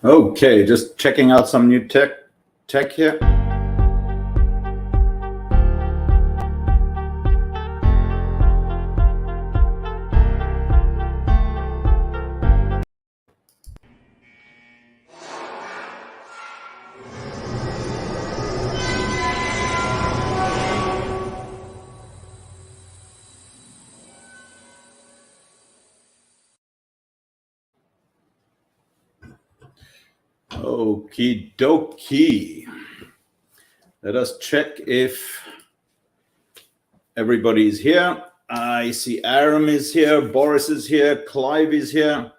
Okay, just checking out some new tech here. Okie dokie. Let us check if everybody's here. I see Aram is here, Boris is here, Clive is here.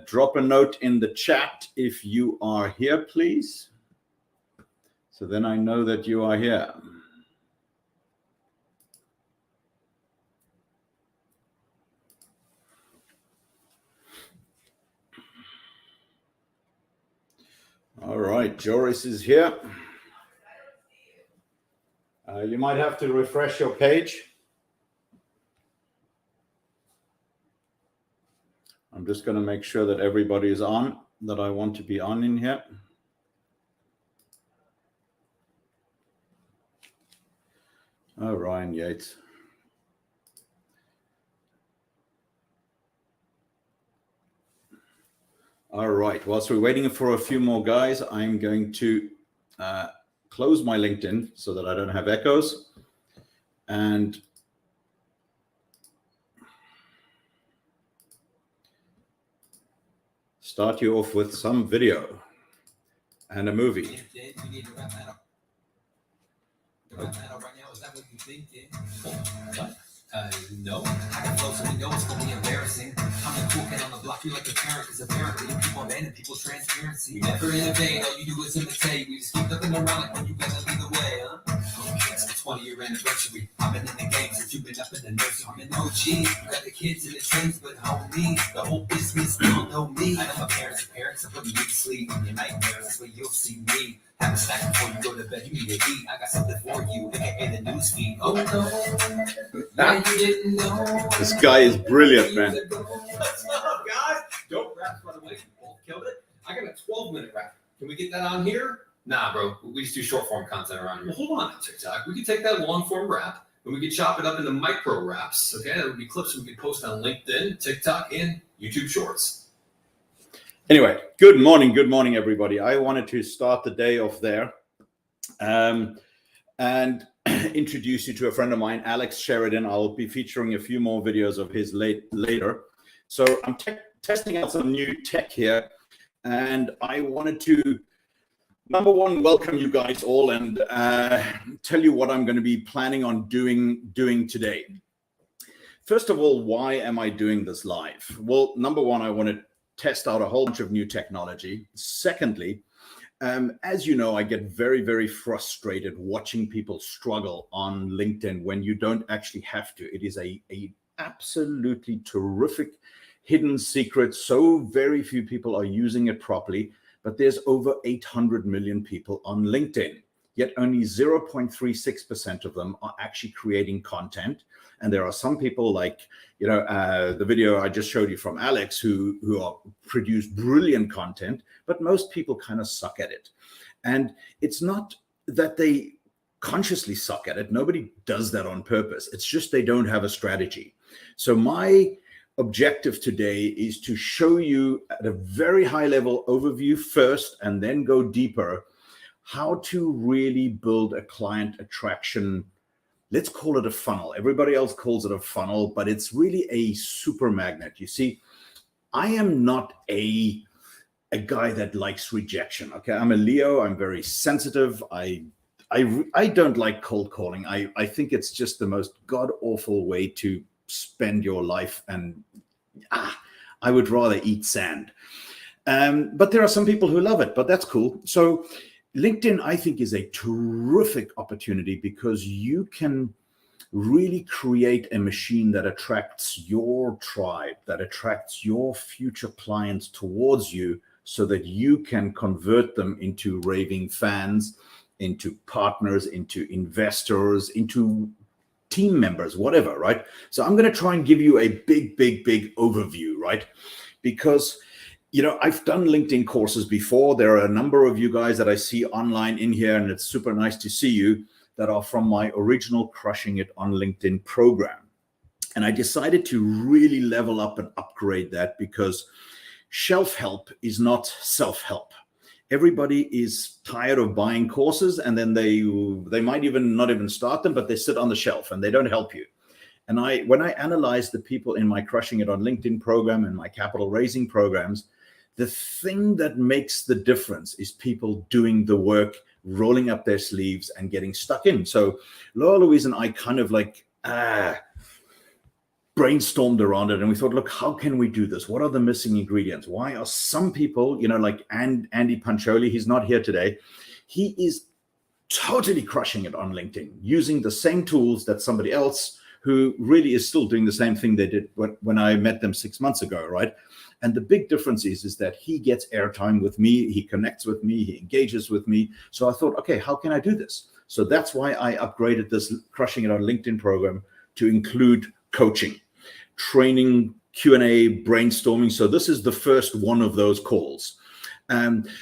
Drop a note in the chat if you are here, please. So then I know that you are here. All right, Joris is here. You might have to refresh your page. I'm just going to make sure that everybody is on, that I want to be on in here. Oh, Ryan Yates. All right, whilst we're waiting for a few more guys, I'm going to close my LinkedIn so that I don't have echoes and start you off with some video and a movie. No, I can flow so we know it's gonna be embarrassing. I'm the cool kid on the block, you like a parent, because apparently you keep on banning people's transparency. We never innovate, all you do is imitate. We just keep looking around like when you gotta lead the way, huh? It's the 20-year anniversary. I've been in the game since you've been up in the nursery. I'm an OG, you got the kids and the trains, but homie, the whole business still know me. I know my parents are parents, I'm putting you to sleep. In your nightmares, that's where you'll see me. Have a snack before you go to bed, you need to eat. I got something for you, in the news feed. Oh no, yeah, you didn't know. This guy is brilliant, man. What's up, guys? Dope raps, by the way. You both killed it. I got a 12-minute rap. Can we get that on here? Nah, bro. We just do short-form content around here. Well, hold on, TikTok. We can take that long-form rap and we can chop it up into micro raps. Okay, that would be clips we could post on LinkedIn, TikTok, and YouTube Shorts. Anyway, good morning, everybody. I wanted to start the day off there and introduce you to a friend of mine, Alex Sheridan. I'll be featuring a few more videos of his later. So I'm testing out some new tech here, and I wanted to, number one, welcome you guys all and tell you what I'm going to be planning on doing today. First of all, why am I doing this live? Well, number one, I want to test out a whole bunch of new technology. Secondly, as you know, I get very, very frustrated watching people struggle on LinkedIn when you don't actually have to. It is a absolutely terrific hidden secret. So very few people are using it properly, but there's over 800 million people on LinkedIn, yet only 0.36% of them are actually creating content. And there are some people like, the video I just showed you from Alex who produce brilliant content, but most people kind of suck at it. And it's not that they consciously suck at it. Nobody does that on purpose. It's just they don't have a strategy. So my objective today is to show you at a very high level overview first, and then go deeper, how to really build a client attraction. Let's call it a funnel. Everybody else calls it a funnel, but it's really a super magnet. You see, I am not a guy that likes rejection. Okay, I'm a Leo. I'm very sensitive. I don't like cold calling. I think it's just the most god-awful way to spend your life, and I would rather eat sand. But there are some people who love it, but that's cool. So LinkedIn, I think, is a terrific opportunity because you can really create a machine that attracts your tribe, that attracts your future clients towards you, so that you can convert them into raving fans, into partners, into investors, into team members, whatever, right? So I'm going to try and give you a big overview, right? Because I've done LinkedIn courses before. There are a number of you guys that I see online in here, and it's super nice to see you, that are from my original Crushing It on LinkedIn program. And I decided to really level up and upgrade that, because shelf help is not self-help. Everybody is tired of buying courses, and then they might even not even start them, but they sit on the shelf and they don't help you. And when I analyze the people in my Crushing It on LinkedIn program and my capital raising programs, the thing that makes the difference is people doing the work, rolling up their sleeves and getting stuck in. So Laura Louise and I kind of brainstormed around it, and we thought, look, how can we do this? What are the missing ingredients? Why are some people, like Andy Pancholi, he's not here today. He is totally crushing it on LinkedIn, using the same tools that somebody else who really is still doing the same thing they did when I met them 6 months ago, right? And the big difference is that he gets airtime with me, he connects with me, he engages with me. So I thought, okay, how can I do this? So that's why I upgraded this Crushing It on LinkedIn program to include coaching, training, Q&A, brainstorming. So this is the first one of those calls.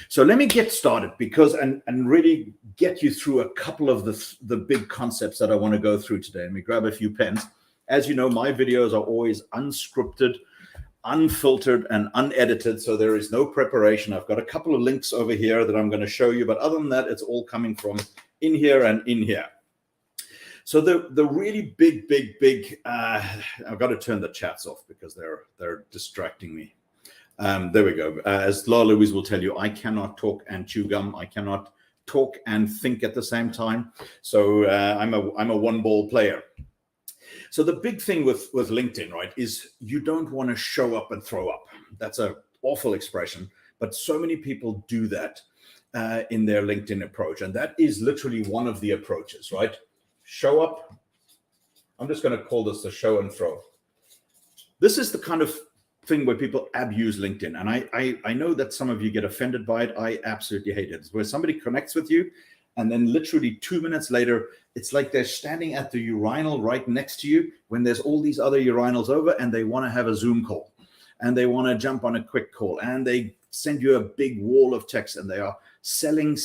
So let me get started, because and really get you through a couple of the big concepts that I want to go through today. Let me grab a few pens. As you know, my videos are always unscripted, unfiltered, and unedited, so there is no preparation. I've got a couple of links over here that I'm going to show you, but other than that, it's all coming from in here and in here. So the really big I've got to turn the chats off because they're distracting me. There we go. As Laura Louise will tell you, I cannot talk and chew gum. I cannot talk and think at the same time. So I'm a one-ball player. So the big thing with LinkedIn, right, is you don't want to show up and throw up. That's an awful expression, but so many people do that in their LinkedIn approach. And that is literally one of the approaches, right? Show up. I'm just going to call this the show and throw. This is the kind of thing where people abuse LinkedIn. And I know that some of you get offended by it. I absolutely hate it. It's where somebody connects with you, and then literally 2 minutes later, it's like they're standing at the urinal right next to you when there's all these other urinals over, and they want to have a Zoom call, and they want to jump on a quick call, and they send you a big wall of text, and they are selling.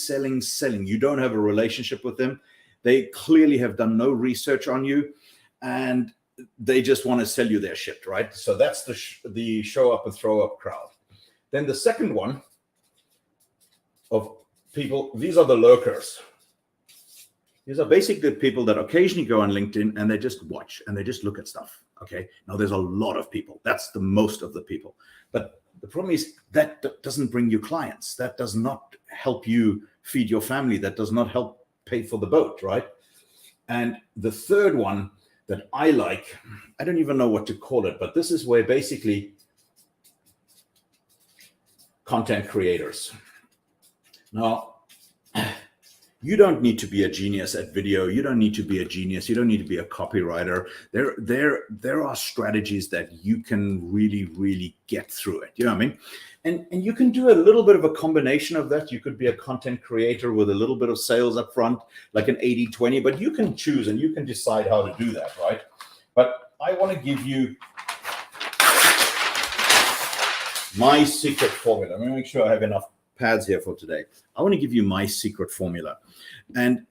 You don't have a relationship with them. They clearly have done no research on you, and they just want to sell you their shit, right? So that's the show up and throw up crowd. Then the second one of people, these are the lurkers. These are basically people that occasionally go on LinkedIn and they just watch and they just look at stuff. Okay. Now there's a lot of people. That's the most of the people. But the problem is that doesn't bring you clients. That does not help you feed your family. That does not help pay for the boat, right? And the third one that I like, I don't even know what to call it, but this is where basically content creators. Now, you don't need to be a genius at video. You don't need to be a genius. You don't need to be a copywriter. There are strategies that you can really get through it. You know what I mean? And you can do a little bit of a combination of that. You could be a content creator with a little bit of sales up front, like an 80-20, but you can choose and you can decide how to do that, right? But I want to give you my secret formula. I'm going to make sure I have enough pads here for today. I want to give you my secret formula. And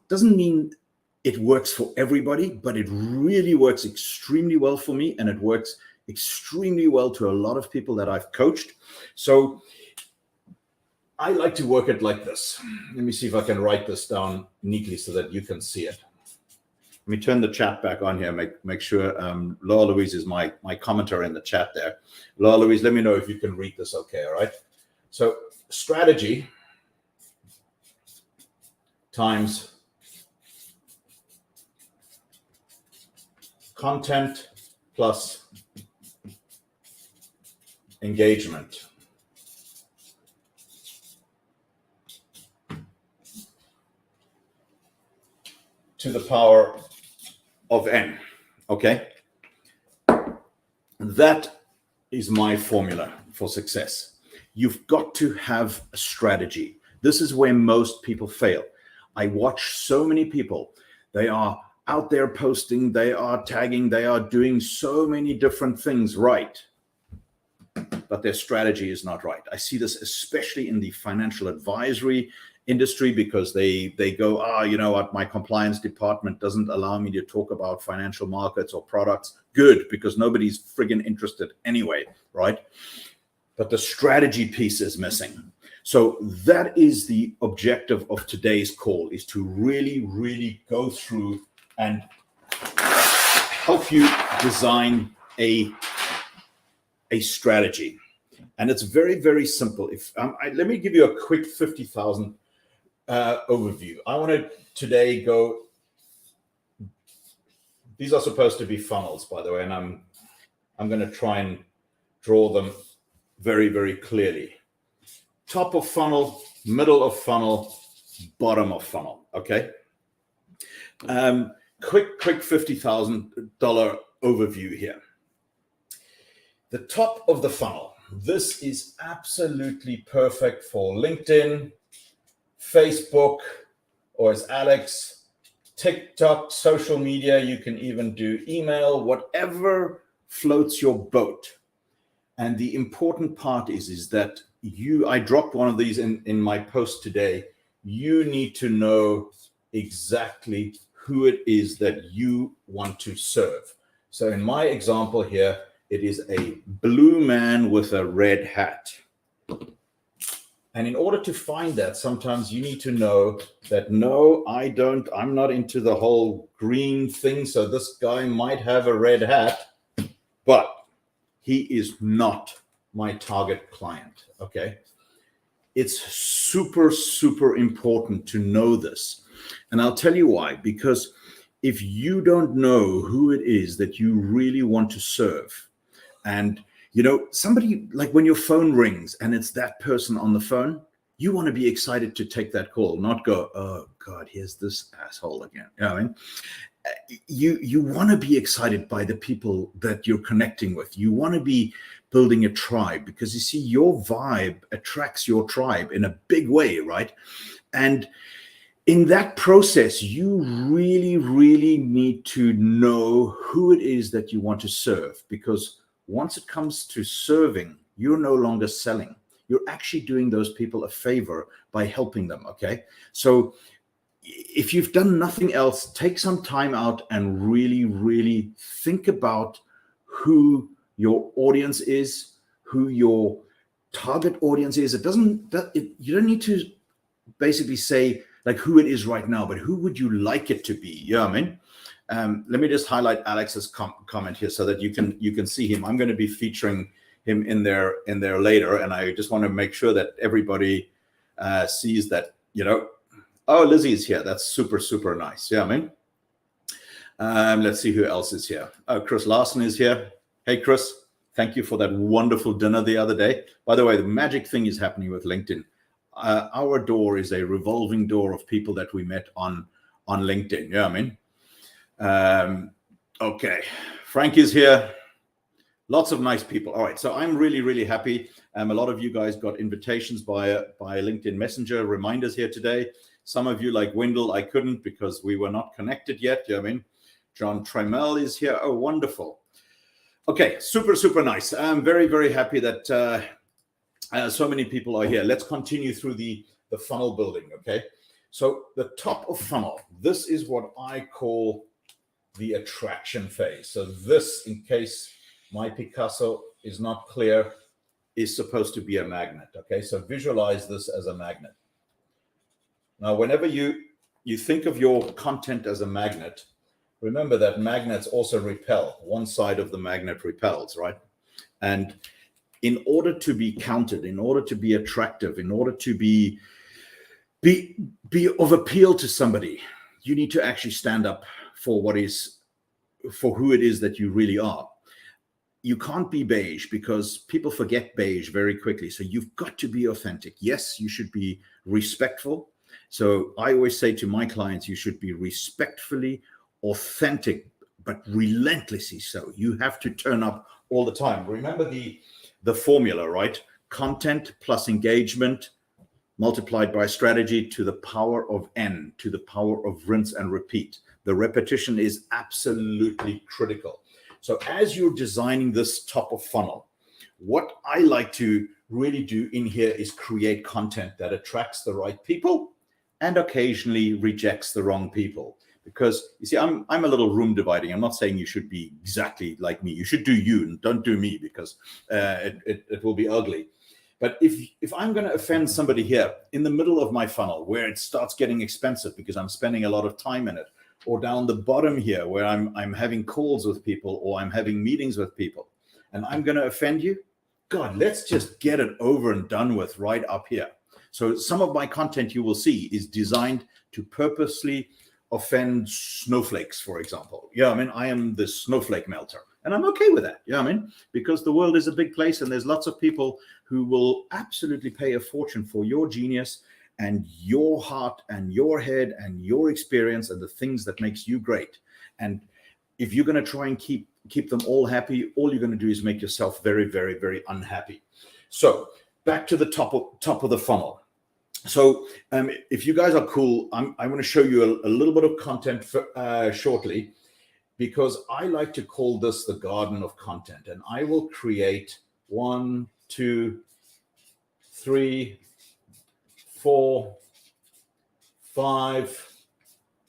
doesn't mean it works for everybody, but it really works extremely well for me, and it works extremely well to a lot of people that I've coached. So I like to work it like this. Let me see if I can write this down neatly so that you can see it. Let me turn the chat back on here, make sure Laura Louise is my commenter in the chat there. Laura Louise, let me know if you can read this okay, all right? So strategy times content plus engagement to the power of n. Okay, that is my formula for success. You've got to have a strategy. This is where most people fail. I watch so many people. They are out there posting, they are tagging, they are doing so many different things right. but their strategy is not right. I see this especially in the financial advisory industry, because they go, you know what, my compliance department doesn't allow me to talk about financial markets or products. Good, because nobody's friggin' interested anyway, right? But the strategy piece is missing. So that is the objective of today's call, is to really, really go through and help you design a strategy. And it's very, very simple. Let me give you a quick 50,000 overview. I want to today go, these are supposed to be funnels, by the way, and I'm going to try and draw them very, very clearly. Top of funnel, middle of funnel, bottom of funnel. Okay. Quick $50,000 overview here. The top of the funnel. This is absolutely perfect for LinkedIn, Facebook, or as Alex, TikTok, social media. You can even do email, whatever floats your boat. And the important part is that I dropped one of these in my post today. You need to know exactly who it is that you want to serve. So in my example here, it is a blue man with a red hat. And in order to find that, sometimes you need to know that, no, I'm not into the whole green thing. So this guy might have a red hat, but he is not my target client. Okay. It's super, super important to know this. And I'll tell you why. Because if you don't know who it is that you really want to serve, and you know, somebody, like when your phone rings and it's that person on the phone, you want to be excited to take that call, not go, oh God, here's this asshole again. You know what I mean? You want to be excited by the people that you're connecting with. You want to be building a tribe, because you see, your vibe attracts your tribe in a big way, right? And in that process, you really, really need to know who it is that you want to serve, because once it comes to serving, you're no longer selling. You're actually doing those people a favor by helping them, okay? So if you've done nothing else, take some time out and really, really think about who your audience is, who your target audience is. You don't need to basically say like who it is right now, but who would you like it to be? You know what I mean? Let me just highlight Alex's comment here so that you can see him. I'm going to be featuring him in there later, and I just want to make sure that everybody sees that, you know. Oh, Lizzie is here. That's super, super nice. Yeah, I mean, let's see who else is here. Oh, Chris Larson is here. Hey, Chris, thank you for that wonderful dinner the other day. By the way, the magic thing is happening with LinkedIn. Our door is a revolving door of people that we met on LinkedIn. Yeah, I mean, okay. Frank is here. Lots of nice people. All right. So I'm really, really happy. A lot of you guys got invitations by LinkedIn Messenger reminders here today. Some of you, like Wendell, I couldn't because we were not connected yet. You know what I mean? John Tremel is here. Oh, wonderful. Okay. Super, super nice. I'm very, very happy that so many people are here. Let's continue through the funnel building. Okay. So the top of funnel, this is what I call the attraction phase. So this, in case my Picasso is not clear, is supposed to be a magnet. Okay. So visualize this as a magnet. Now, whenever you think of your content as a magnet, remember that magnets also repel. One side of the magnet repels, right? And in order to be counted, in order to be attractive, in order to be of appeal to somebody, you need to actually stand up for who it is that you really are. You can't be beige, because people forget beige very quickly. So you've got to be authentic. Yes, you should be respectful. So I always say to my clients, you should be respectfully authentic, but relentlessly so. You have to turn up all the time. Remember the formula, right? Content plus engagement multiplied by strategy to the power of N, to the power of rinse and repeat. The repetition is absolutely critical. So as you're designing this top of funnel, what I like to really do in here is create content that attracts the right people and occasionally rejects the wrong people. Because you see, I'm a little room dividing. I'm not saying you should be exactly like me. You should do you and don't do me, because it will be ugly. But if I'm going to offend somebody here in the middle of my funnel where it starts getting expensive because I'm spending a lot of time in it, or down the bottom here where I'm having calls with people or I'm having meetings with people, and I'm going to offend you, God, let's just get it over and done with right up here. So some of my content you will see is designed to purposely offend snowflakes, for example. Yeah, I mean, I am the snowflake melter, and I'm okay with that. Yeah, I mean, because the world is a big place and there's lots of people who will absolutely pay a fortune for your genius and your heart and your head and your experience and the things that makes you great. And if you're going to try and keep them all happy, all you're going to do is make yourself very, very, very unhappy. So back to the top of the funnel. So if you guys are cool, I'm going to show you a little bit of content shortly, because I like to call this the garden of content. And I will create 1, 2, 3, 4, 5,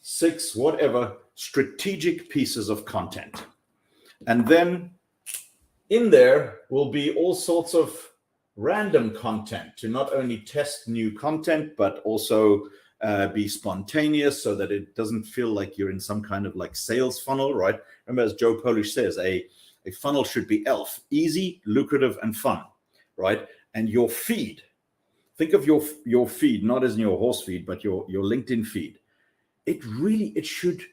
6, whatever, strategic pieces of content. And then in there will be all sorts of random content to not only test new content, but also be spontaneous so that it doesn't feel like you're in some kind of like sales funnel, right? Remember, as Joe Polish says, a funnel should be ELF, easy, lucrative, and fun, right? And your feed, think of your feed, not as in your horse feed, but your LinkedIn feed. It should,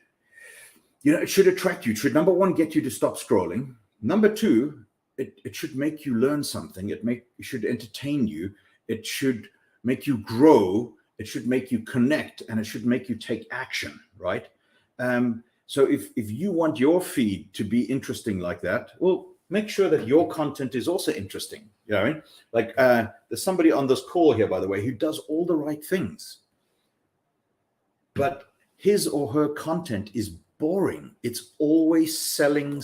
it should attract you. It should, number one, get you to stop scrolling. Number two, it should make you learn something. It should entertain you. It should make you grow. It should make you connect, and it should make you take action, right? So if you want your feed to be interesting like that, well, make sure that your content is also interesting. You know what I mean? Like there's somebody on this call here, by the way, who does all the right things, but his or her content is boring. It's always selling,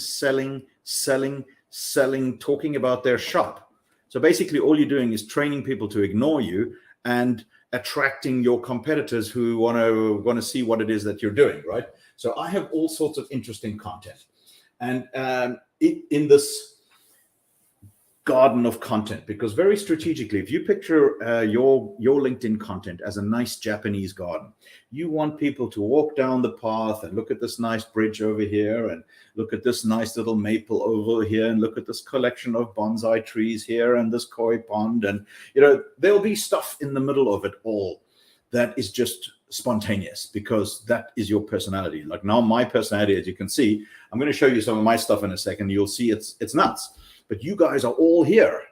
talking about their shop. So basically all you're doing is training people to ignore you and attracting your competitors who want to see what it is that you're doing, right? So I have all sorts of interesting content. And in this garden of content, because very strategically, if you picture your LinkedIn content as a nice Japanese garden, you want people to walk down the path and look at this nice bridge over here, and look at this nice little maple over here, and look at this collection of bonsai trees here, and this koi pond, and there'll be stuff in the middle of it all that is just spontaneous, because that is your personality. Like now, my personality, as you can see, I'm going to show you some of my stuff in a second. You'll see it's nuts. But you guys are all here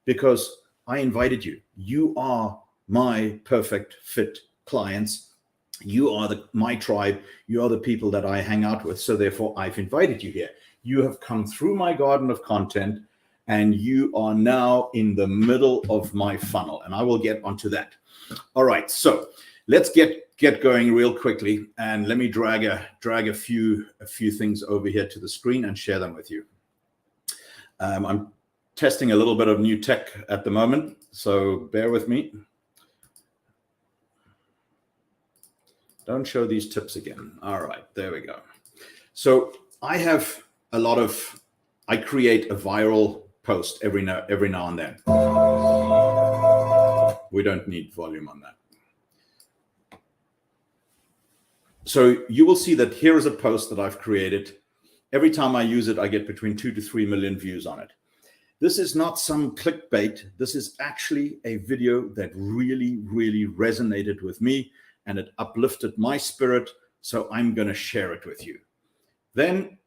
because I invited you. You are my perfect fit clients. You are my tribe. You are the people that I hang out with. So therefore, I've invited you here. You have come through my garden of content, and you are now in the middle of my funnel. And I will get onto that. All right. So let's get going real quickly. And let me drag a few things over here to the screen and share them with you. I'm testing a little bit of new tech at the moment, so bear with me. Don't show these tips again. All right, there we go. So I have I create a viral post every now and then. We don't need volume on that. So you will see that here is a post that I've created. Every time I use it, I get between 2 to 3 million views on it. This is not some clickbait. This is actually a video that really, really resonated with me, and it uplifted my spirit. So I'm going to share it with you. Then,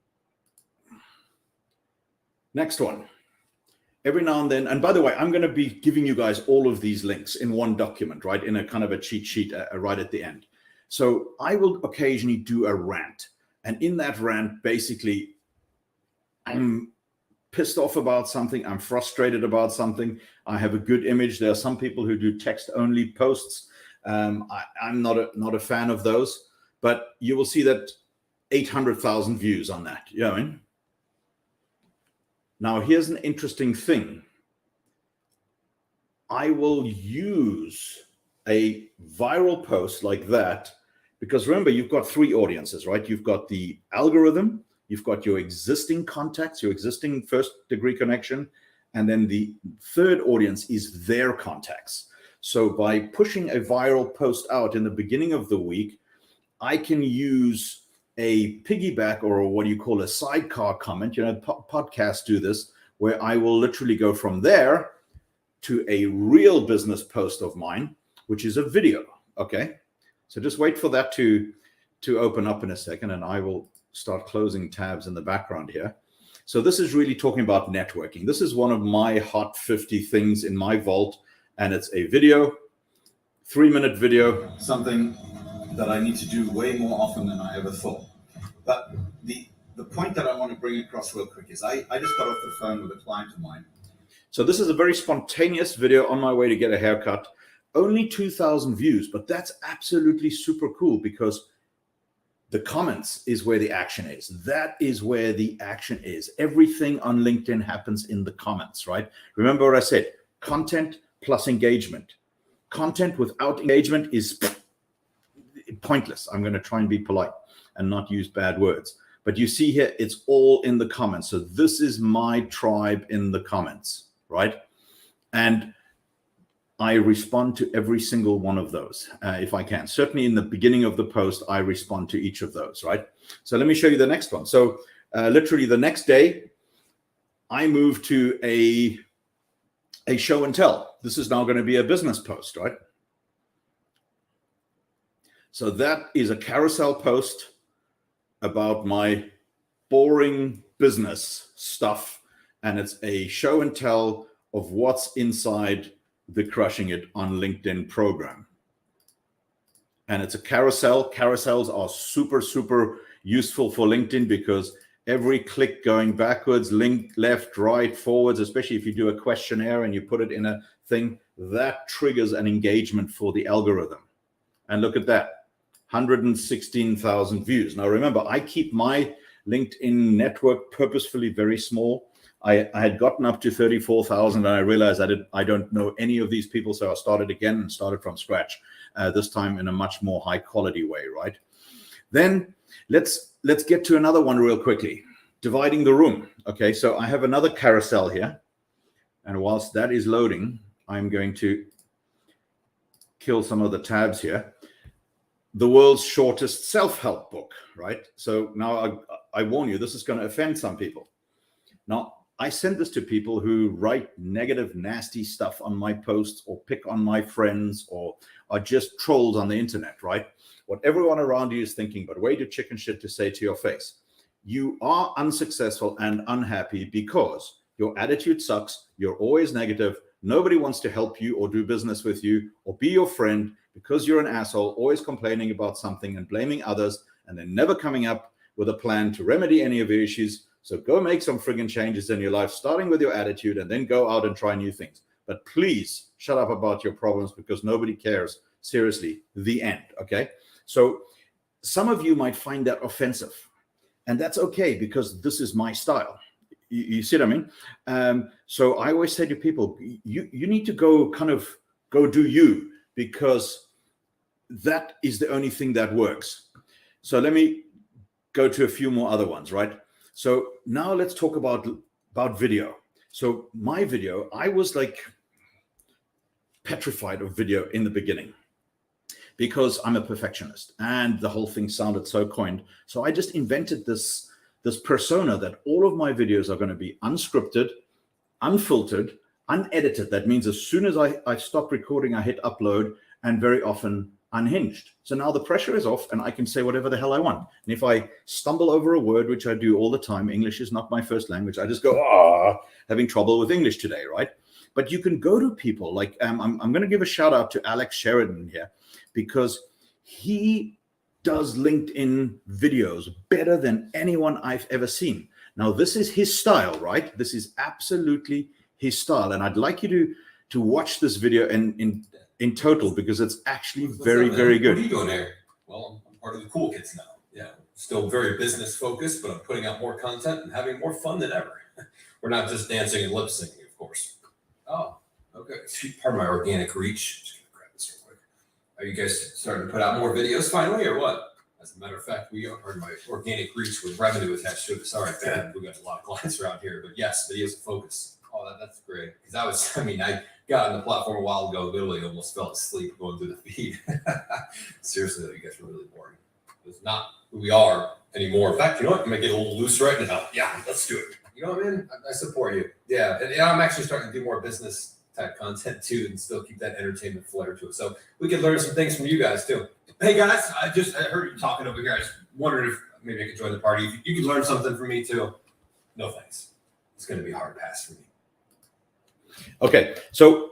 next one. Every now and then, and by the way, I'm going to be giving you guys all of these links in one document, right? In a kind of a cheat sheet right at the end. So I will occasionally do a rant. And in that rant, basically, I'm pissed off about something. I'm frustrated about something. I have a good image. There are some people who do text-only posts. I'm not a fan of those. But you will see that 800,000 views on that. You know what I mean? Now, here's an interesting thing. I will use a viral post like that, because remember, you've got three audiences, right? You've got the algorithm, you've got your existing contacts, your existing first degree connection, and then the third audience is their contacts. So by pushing a viral post out in the beginning of the week, I can use a piggyback, or what do you call a sidecar comment. Podcasts do this, where I will literally go from there to a real business post of mine, which is a video. Okay, so just wait for that to open up in a second, and I will start closing tabs in the background here. So this is really talking about networking. This is one of my hot 50 things in my vault, and it's a video, 3-minute video, something that I need to do way more often than I ever thought. But the point that I want to bring across real quick is I just got off the phone with a client of mine. So this is a very spontaneous video on my way to get a haircut. Only 2,000 views, but that's absolutely super cool, because the comments is where the action is. That is where the action is. Everything on LinkedIn happens in the comments, right? Remember what I said, content plus engagement. Content without engagement is pointless. I'm going to try and be polite and not use bad words. But you see here, it's all in the comments. So this is my tribe in the comments, right? And I respond to every single one of those if I can. Certainly in the beginning of the post, I respond to each of those, right? So let me show you the next one. So literally the next day, I move to a show and tell. This is now going to be a business post, right? So that is a carousel post about my boring business stuff. And it's a show and tell of what's inside the Crushing It on LinkedIn program. And it's a carousel. Carousels are super, super useful for LinkedIn, because every click going backwards, link left, right, forwards, especially if you do a questionnaire and you put it in a thing, that triggers an engagement for the algorithm. And look at that, 116,000 views. Now remember, I keep my LinkedIn network purposefully very small. I had gotten up to 34,000 and I realized I don't know any of these people. So I started again and started from scratch, this time in a much more high quality way, right? Then let's get to another one real quickly, dividing the room. Okay, so I have another carousel here. And whilst that is loading, I'm going to kill some of the tabs here. The world's shortest self-help book, right? So now I warn you, this is going to offend some people. Now, I send this to people who write negative, nasty stuff on my posts, or pick on my friends, or are just trolls on the internet, right? What everyone around you is thinking, but way too chicken shit to say to your face. You are unsuccessful and unhappy because your attitude sucks. You're always negative. Nobody wants to help you or do business with you or be your friend, because you're an asshole, always complaining about something and blaming others, and then never coming up with a plan to remedy any of your issues. So go make some friggin' changes in your life, starting with your attitude, and then go out and try new things. But please shut up about your problems, because nobody cares. Seriously, the end, okay? So some of you might find that offensive, and that's okay, because this is my style. You see what I mean? So I always say to people, you need to go do you, because that is the only thing that works. So let me go to a few more other ones, right? So now let's talk about video. So my video, I was like petrified of video in the beginning, because I'm a perfectionist and the whole thing sounded so coined. So I just invented this persona that all of my videos are going to be unscripted, unfiltered, unedited. That means as soon as I stop recording, I hit upload, and very often unhinged. So now the pressure is off and I can say whatever the hell I want. And if I stumble over a word, which I do all the time, English is not my first language, I just go, having trouble with English today, right? But you can go to people like, I'm going to give a shout out to Alex Sheridan here, because he does LinkedIn videos better than anyone I've ever seen. Now, this is his style, right? This is absolutely his style. And I'd like you to watch this video in total, because it's actually very, very good. What are you doing there? Well, I'm part of the cool kids now. Yeah, still very business focused, but I'm putting out more content and having more fun than ever. We're not just dancing and lip syncing, of course. Oh, Okay, part of my organic reach. Just gonna grab this real quick. Are you guys starting to put out more videos finally, or what? As a matter of fact, we are part of my organic reach with revenue attached to it. Sorry, man, we got a lot of clients around here, but yes, videos of focus. Oh, that's great. Because I got on the platform a while ago, literally almost fell asleep going through the feed. Seriously, though, you guys are really boring. It's not who we are anymore. In fact, you know what? I'm gonna get a little loose right now. Yeah, let's do it. You know what I mean? I support you. Yeah, and I'm actually starting to do more business type content too, and still keep that entertainment flair to it. So we can learn some things from you guys too. Hey guys, I heard you talking over here. I just wondered if maybe I could join the party. If you could learn something from me too. No thanks. It's going to be a hard pass for me. Okay, so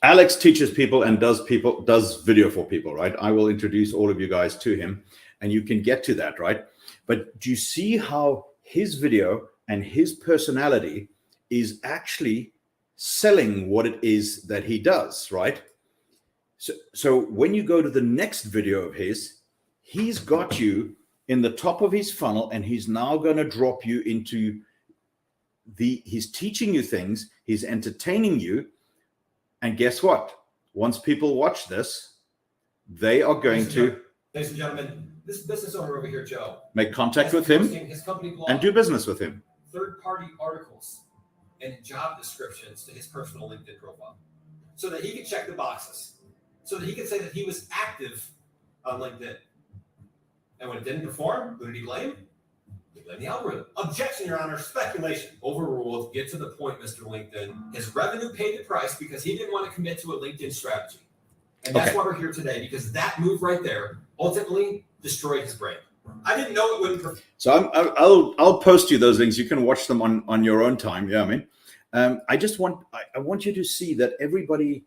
Alex teaches people and does video for people, right? I will introduce all of you guys to him, and you can get to that, right? But do you see how his video and his personality is actually selling what it is that he does, right? So when you go to the next video of his, he's got you in the top of his funnel, and he's now going to drop you into he's teaching you things, he's entertaining you. And guess what? Once people watch this, they are going to, ladies and gentlemen, this business owner over here, Joe, make contact with him his company blog and do business with him. Third-party articles and job descriptions to his personal LinkedIn profile, so that he can check the boxes, so that he can say that he was active on LinkedIn. And when it didn't perform, who did he blame? He blamed the algorithm. Objection, Your Honor. Speculation. Overruled. Get to the point, Mr. LinkedIn. His revenue paid the price because he didn't want to commit to a LinkedIn strategy. And that's why we're here today, because that move right there ultimately destroyed his brand. I didn't know it wouldn't perform. So I'll post you those links. You can watch them on your own time. Yeah, I mean, I want you to see that everybody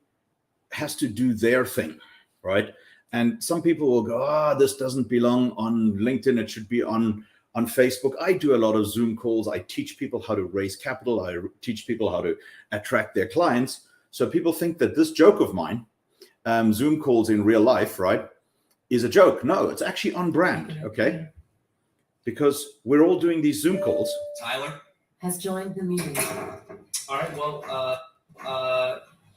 has to do their thing, right? And some people will go, this doesn't belong on LinkedIn. It should be on Facebook. I do a lot of Zoom calls. I teach people how to raise capital. I teach people how to attract their clients. So people think that this joke of mine, Zoom calls in real life, right, is a joke. No, it's actually on brand, okay? Because we're all doing these Zoom calls. Tyler has joined the meeting. All right, well,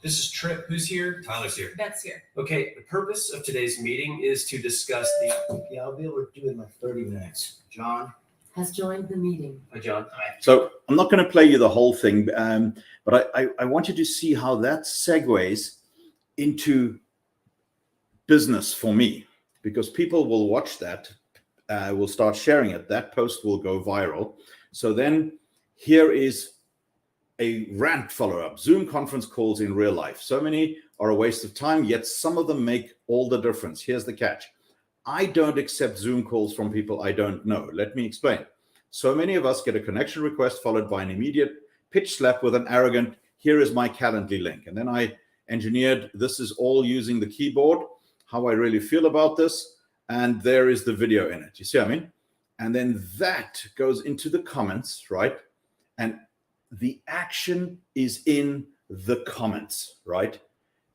this is Trip. Who's here? Tyler's here. Beth's here. Okay, the purpose of today's meeting is to discuss the... Yeah, I'll be able to do it in like 30 minutes. John? Has joined the meeting. Hi, John. Hi. So I'm not going to play you the whole thing, but I want you to see how that segues into business for me, because people will watch that, will start sharing it. That post will go viral. So then here is a rant follow-up. Zoom conference calls in real life. So many are a waste of time, yet some of them make all the difference. Here's the catch. I don't accept Zoom calls from people I don't know. Let me explain. So many of us get a connection request followed by an immediate pitch slap with an arrogant, here is my Calendly link. And then I engineered, this is all using the keyboard, how I really feel about this. And there is the video in it. You see what I mean? And then that goes into the comments, right? And the action is in the comments, right?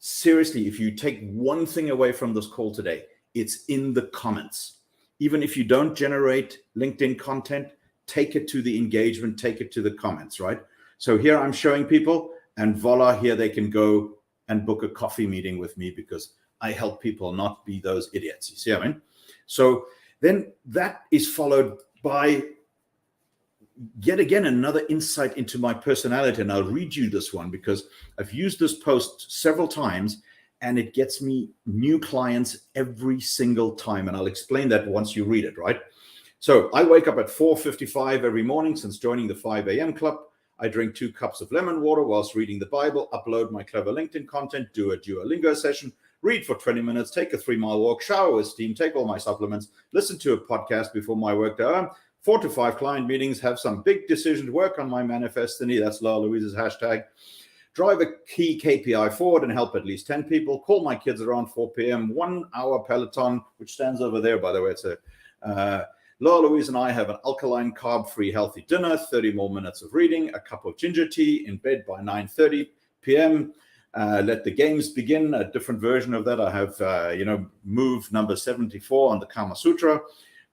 Seriously, if you take one thing away from this call today, it's in the comments. Even if you don't generate LinkedIn content, take it to the engagement, take it to the comments, right? So here I'm showing people, and voila, here they can go and book a coffee meeting with me, because I help people not be those idiots. You see what I mean? So then that is followed by yet again another insight into my personality. And I'll read you this one because I've used this post several times, and it gets me new clients every single time. And I'll explain that once you read it, right? So I wake up at 4:55 every morning since joining the 5 a.m. club. I drink 2 cups of lemon water whilst reading the Bible, upload my clever LinkedIn content, do a Duolingo session, read for 20 minutes, take a 3-mile walk, shower with steam, take all my supplements, listen to a podcast before my work day, 4 to 5 client meetings, have some big decisions, work on my manifestiny, that's Laura Louise's hashtag, drive a key KPI forward and help at least 10 people, call my kids around 4 p.m., 1 hour Peloton, which stands over there, by the way. It's a Laura Louise and I have an alkaline, carb-free, healthy dinner, 30 more minutes of reading, a cup of ginger tea, in bed by 9:30 p.m., let the games begin, a different version of that. I have, move number 74 on the Kama Sutra.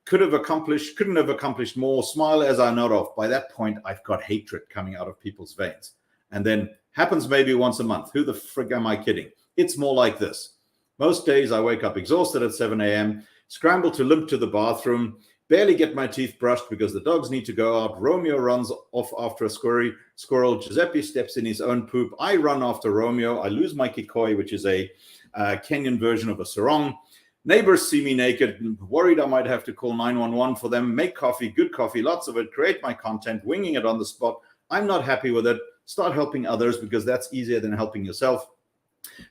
Couldn't have accomplished more. Smile as I nod off. By that point, I've got hatred coming out of people's veins. and then happens maybe once a month. Who the frig am I kidding? It's more like this. Most days I wake up exhausted at 7 a.m., scramble to limp to the bathroom, barely get my teeth brushed because the dogs need to go out. Romeo runs off after a squirrel. Giuseppe steps in his own poop. I run after Romeo. I lose my kikoi, which is a Kenyan version of a sarong. Neighbors see me naked, worried I might have to call 911 for them, make coffee, good coffee, lots of it, create my content, winging it on the spot. I'm not happy with it. Start helping others because that's easier than helping yourself.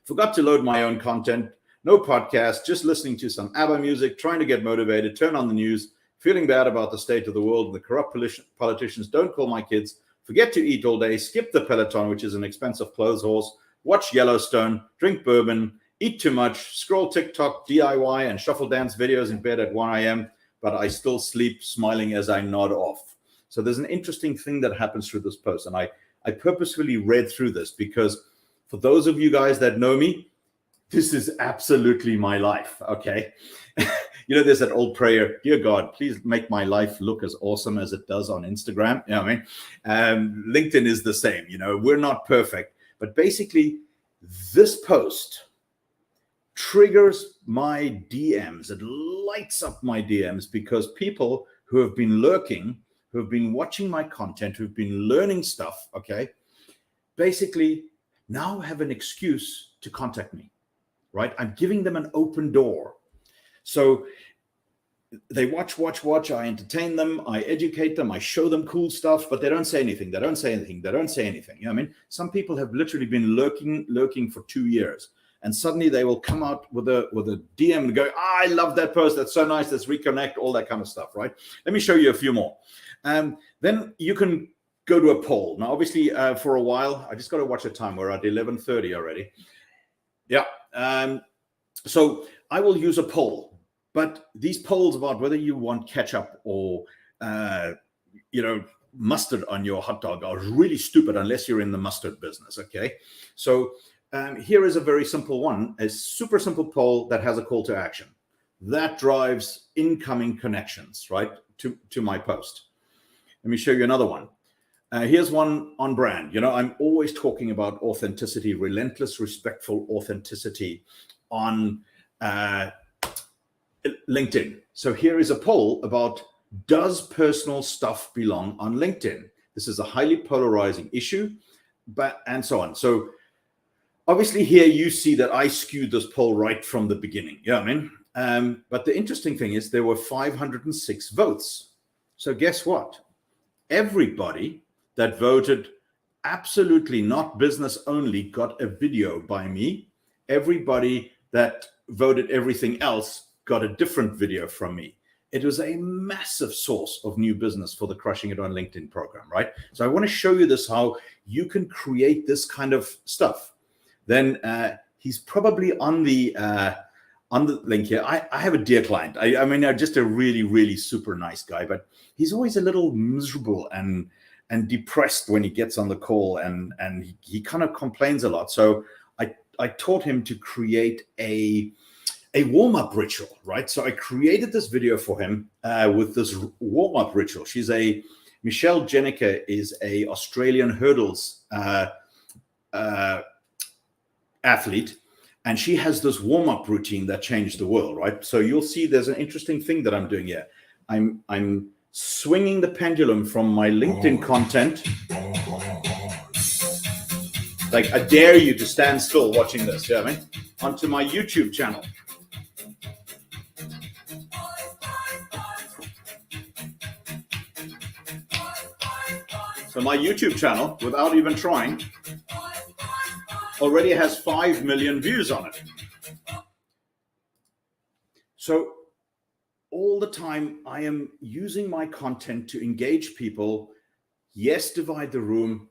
Forgot to load my own content. No podcast, just listening to some ABBA music, trying to get motivated, turn on the news, feeling bad about the state of the world and the corrupt politicians. Don't call my kids. Forget to eat all day. Skip the Peloton, which is an expensive clothes horse. Watch Yellowstone. Drink bourbon. Eat too much. Scroll TikTok, DIY, and shuffle dance videos in bed at 1 a.m. But I still sleep, smiling as I nod off. So there's an interesting thing that happens through this post. And I purposefully read through this because for those of you guys that know me, this is absolutely my life, okay? You know, there's that old prayer, dear God, please make my life look as awesome as it does on Instagram. You know what I mean? LinkedIn is the same, you know, we're not perfect. But basically, this post triggers my DMs. It lights up my DMs because people who have been lurking, who have been watching my content, who've been learning stuff, okay, basically now have an excuse to contact me, right? I'm giving them an open door. So they watch. I entertain them. I educate them. I show them cool stuff, but they don't say anything. They don't say anything. You know what I mean? Some people have literally been lurking for 2 years. And suddenly they will come out with a DM and go, I love that post. That's so nice. Let's reconnect, all that kind of stuff, right? Let me show you a few more. Then you can go to a poll. Now, obviously, for a while, I just got to watch the time. We're at 11:30 already. Yeah. So I will use a poll. But these polls about whether you want ketchup or, mustard on your hot dog are really stupid unless you're in the mustard business, okay? So here is a very simple one, a super simple poll that has a call to action. That drives incoming connections, right, to my post. Let me show you another one. Here's one on brand. You know, I'm always talking about authenticity, relentless, respectful authenticity on LinkedIn. So here is a poll about, does personal stuff belong on LinkedIn? This is a highly polarizing issue, and so on. So obviously here you see that I skewed this poll right from the beginning. Yeah, I mean, but the interesting thing is there were 506 votes. So guess what? Everybody that voted absolutely not business only got a video by me. Everybody that voted everything else got a different video from me. It was a massive source of new business for the Crushing It on LinkedIn program, right? So I want to show you this, how you can create this kind of stuff. Then he's probably on the link here. I have a dear client. I mean, I'm just a really, really super nice guy, but he's always a little miserable and depressed when he gets on the call, and he kind of complains a lot. So I taught him to create a warm-up ritual, right? So I created this video for him with this warm-up ritual. Michelle Jenniker is a Australian hurdles athlete, and she has this warm-up routine that changed the world, right? So you'll see there's an interesting thing that I'm doing here. I'm swinging the pendulum from my LinkedIn content. Like, I dare you to stand still watching this, you know what I mean? Onto my YouTube channel. So my YouTube channel, without even trying, already has 5 million views on it. So all the time I am using my content to engage people. Yes, divide the room,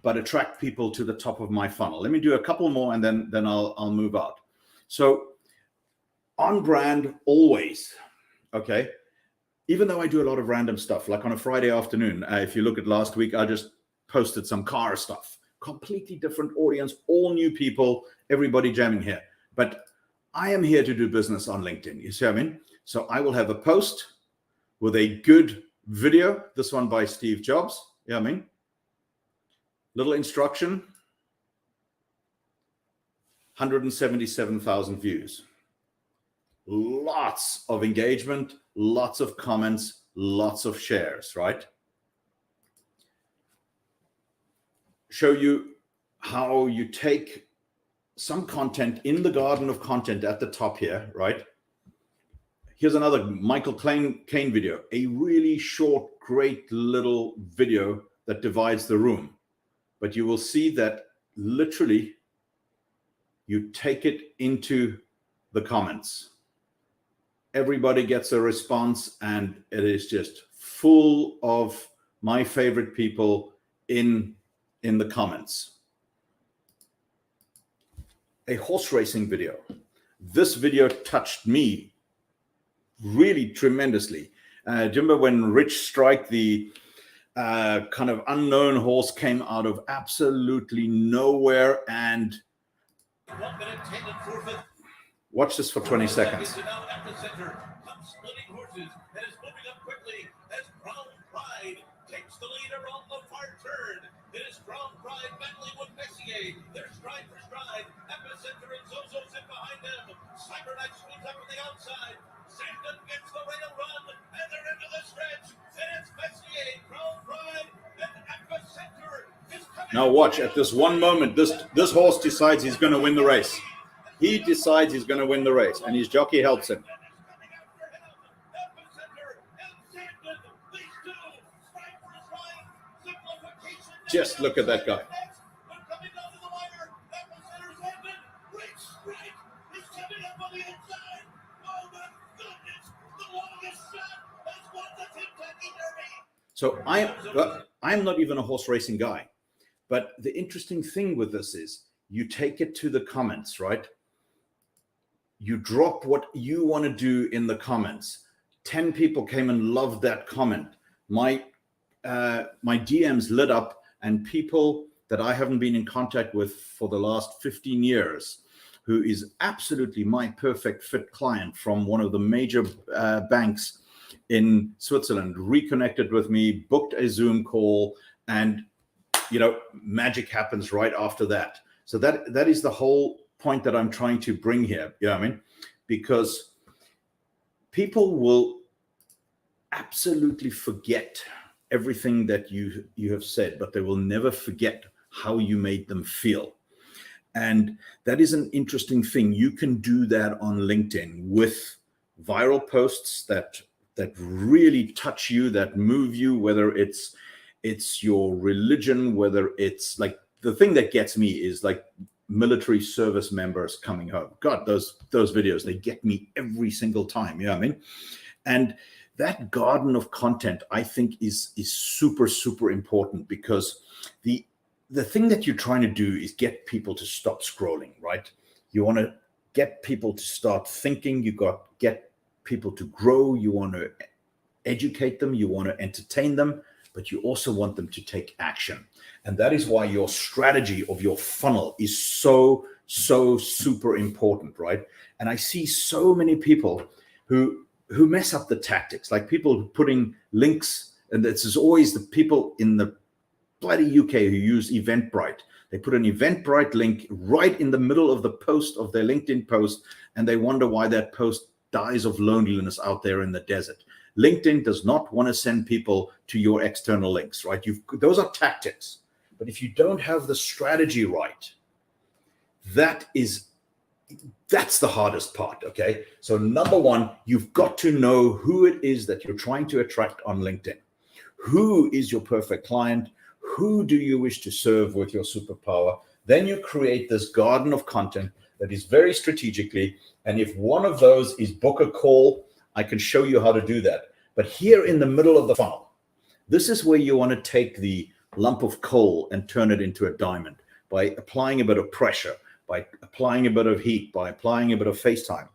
but attract people to the top of my funnel. Let me do a couple more and then I'll move out. So on brand always, okay? Even though I do a lot of random stuff, like on a Friday afternoon, if you look at last week, I just posted some car stuff. Completely different audience, all new people, everybody jamming here. But I am here to do business on LinkedIn. You see what I mean? So I will have a post with a good video. This one by Steve Jobs. You know what I mean? Little instruction, 177,000 views. Lots of engagement, lots of comments, lots of shares, right? Show you how you take some content in the garden of content at the top here, right? Here's another Michael Caine video, a really short, great little video that divides the room. But you will see that literally you take it into the comments. Everybody gets a response, and it is just full of my favorite people in the comments. A horse racing video. This video touched me really tremendously. Do you remember when Rich Strike, the kind of unknown horse, came out of absolutely nowhere? And watch this for 20 seconds. They're stride for stride. Epicenter and Zozo's in behind them. Cyberknight swings up on the outside. Sandon gets the rail run, and they're into the stretch. And it's Messier, Crown Pride, and Epicenter is coming. Now watch, at this one moment, this horse decides he's going to win the race. He decides he's going to win the race, and his jockey helps him. Just look at that guy. So I'm not even a horse racing guy, but the interesting thing with this is you take it to the comments, right? You drop what you want to do in the comments. 10 people came and loved that comment. My DMs lit up, and people that I haven't been in contact with for the last 15 years, who is absolutely my perfect fit client from one of the major banks in Switzerland, reconnected with me, booked a Zoom call, and magic happens right after that. So that is the whole point that I'm trying to bring here. You know what I mean? Because people will absolutely forget everything that you have said, but they will never forget how you made them feel. And that is an interesting thing. You can do that on LinkedIn with viral posts that really touch you, that move you, whether it's your religion, whether it's like the thing that gets me is like military service members coming home. God, those videos, they get me every single time. You know what I mean? And that garden of content, I think, is super, super important, because the thing that you're trying to do is get people to stop scrolling, right? You want to get people to start thinking. You got get people to grow. You want to educate them. You want to entertain them, but you also want them to take action. And that is why your strategy of your funnel is so super important, right? And I see so many people who mess up the tactics, like people putting links, and this is always the people in the bloody UK who use Eventbrite. They put an Eventbrite link right in the middle of the post of their LinkedIn post, and they wonder why that post dies of loneliness out there in the desert. LinkedIn does not want to send people to your external links, right? Those are tactics. But if you don't have the strategy right, that's the hardest part, okay? So number one, you've got to know who it is that you're trying to attract on LinkedIn. Who is your perfect client? Who do you wish to serve with your superpower? Then you create this garden of content that is very strategically. And if one of those is book a call, I can show you how to do that. But here in the middle of the funnel, this is where you want to take the lump of coal and turn it into a diamond by applying a bit of pressure, by applying a bit of heat, by applying a bit of FaceTime.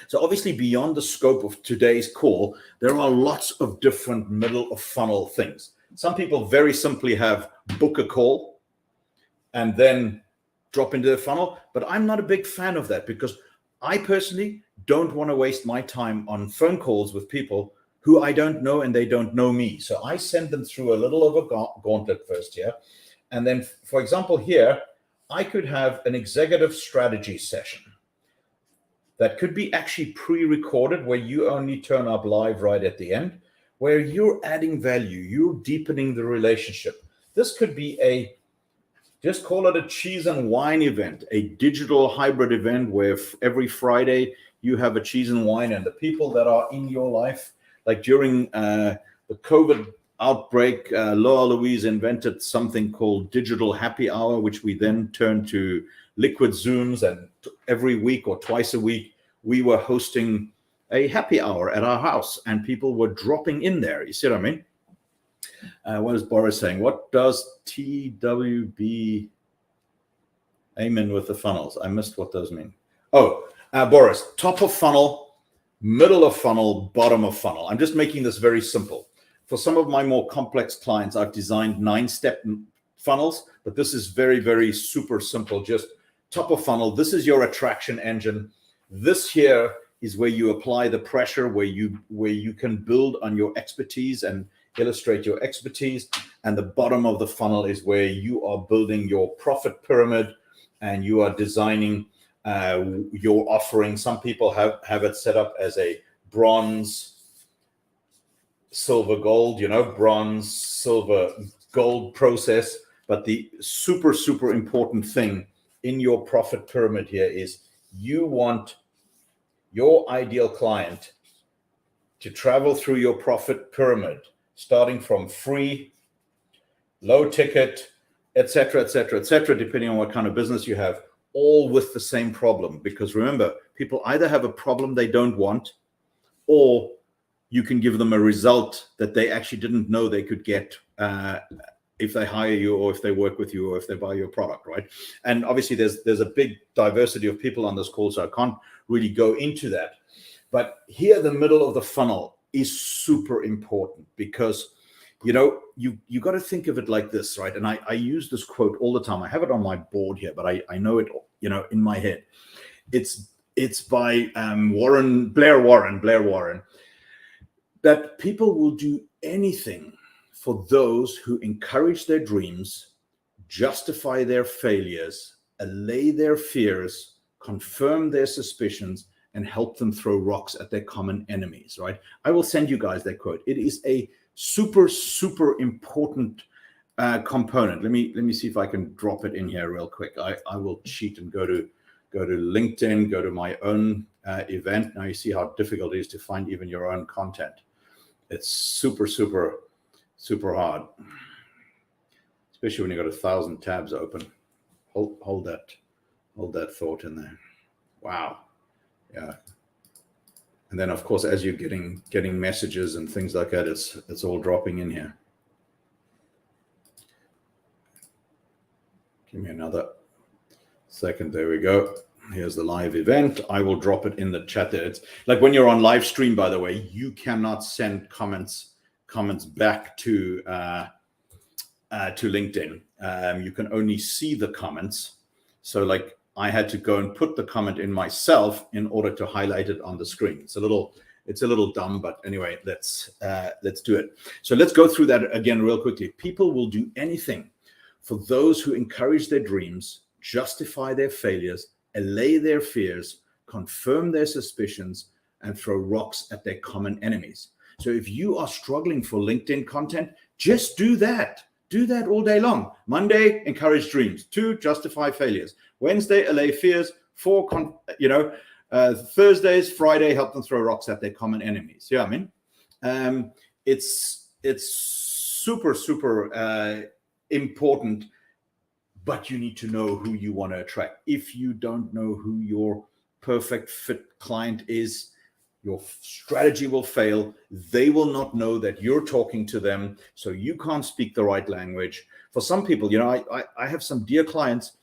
So obviously beyond the scope of today's call, there are lots of different middle of funnel things. Some people very simply have book a call and then drop into the funnel, but I'm not a big fan of that, because I personally don't want to waste my time on phone calls with people who I don't know and they don't know me. So I send them through a little of a gauntlet first here. And then, for example, here, I could have an executive strategy session that could be actually pre-recorded, where you only turn up live right at the end, where you're adding value, you're deepening the relationship. This could be just call it a cheese and wine event, a digital hybrid event where every Friday you have a cheese and wine, and the people that are in your life, like during the COVID outbreak, Laura Louise invented something called digital happy hour, which we then turned to liquid Zooms, and every week or twice a week, we were hosting a happy hour at our house, and people were dropping in there. You see what I mean? What is Boris saying? What does TWB amen with the funnels? I missed what those mean. Oh, Boris, top of funnel, middle of funnel, bottom of funnel. I'm just making this very simple. For some of my more complex clients, I've designed 9-step funnels, but this is very, very super simple. Just top of funnel. This is your attraction engine. This here is where you apply the pressure, where you can build on your expertise and illustrate your expertise. And the bottom of the funnel is where you are building your profit pyramid, and you are designing your offering. Some people have it set up as a bronze, silver, gold, bronze, silver, gold process. But the super, super important thing in your profit pyramid here is you want your ideal client to travel through your profit pyramid, starting from free, low ticket, etc., depending on what kind of business you have, all with the same problem. Because remember, people either have a problem they don't want, or you can give them a result that they actually didn't know they could get if they hire you, or if they work with you, or if they buy your product, right? And obviously there's a big diversity of people on this call, so I can't really go into that. But here, the middle of the funnel is super important, because you got to think of it like this, right? And I use this quote all the time. I have it on my board here, but I know it, in my head. It's by Blair Warren, that people will do anything for those who encourage their dreams, justify their failures, allay their fears, confirm their suspicions, and help them throw rocks at their common enemies, right? I will send you guys that quote. It is a super, super important component. Let me see if I can drop it in here real quick. I will cheat and go to LinkedIn, go to my own event. Now you see how difficult it is to find even your own content. It's super, super, super hard, especially when you've got 1,000 tabs open. Hold that thought in there. Wow. Yeah. And then, of course, as you're getting messages and things like that, it's all dropping in here. Give me another second. There we go. Here's the live event. I will drop it in the chat there. It's like when you're on live stream, by the way, you cannot send comments back to LinkedIn. You can only see the comments. So like I had to go and put the comment in myself in order to highlight it on the screen. It's a little dumb, but anyway, let's do it. So let's go through that again real quickly. People will do anything for those who encourage their dreams, justify their failures, allay their fears, confirm their suspicions, and throw rocks at their common enemies. So if you are struggling for LinkedIn content, just do that. Do that all day long. Monday, encourage dreams. 2, justify failures. Wednesday, allay fears. 4, Thursdays, Friday, help them throw rocks at their common enemies. Yeah, I mean, it's super, super important, but you need to know who you want to attract. If you don't know who your perfect fit client is, your strategy will fail. They will not know that you're talking to them, so you can't speak the right language. For some people, I have some dear clients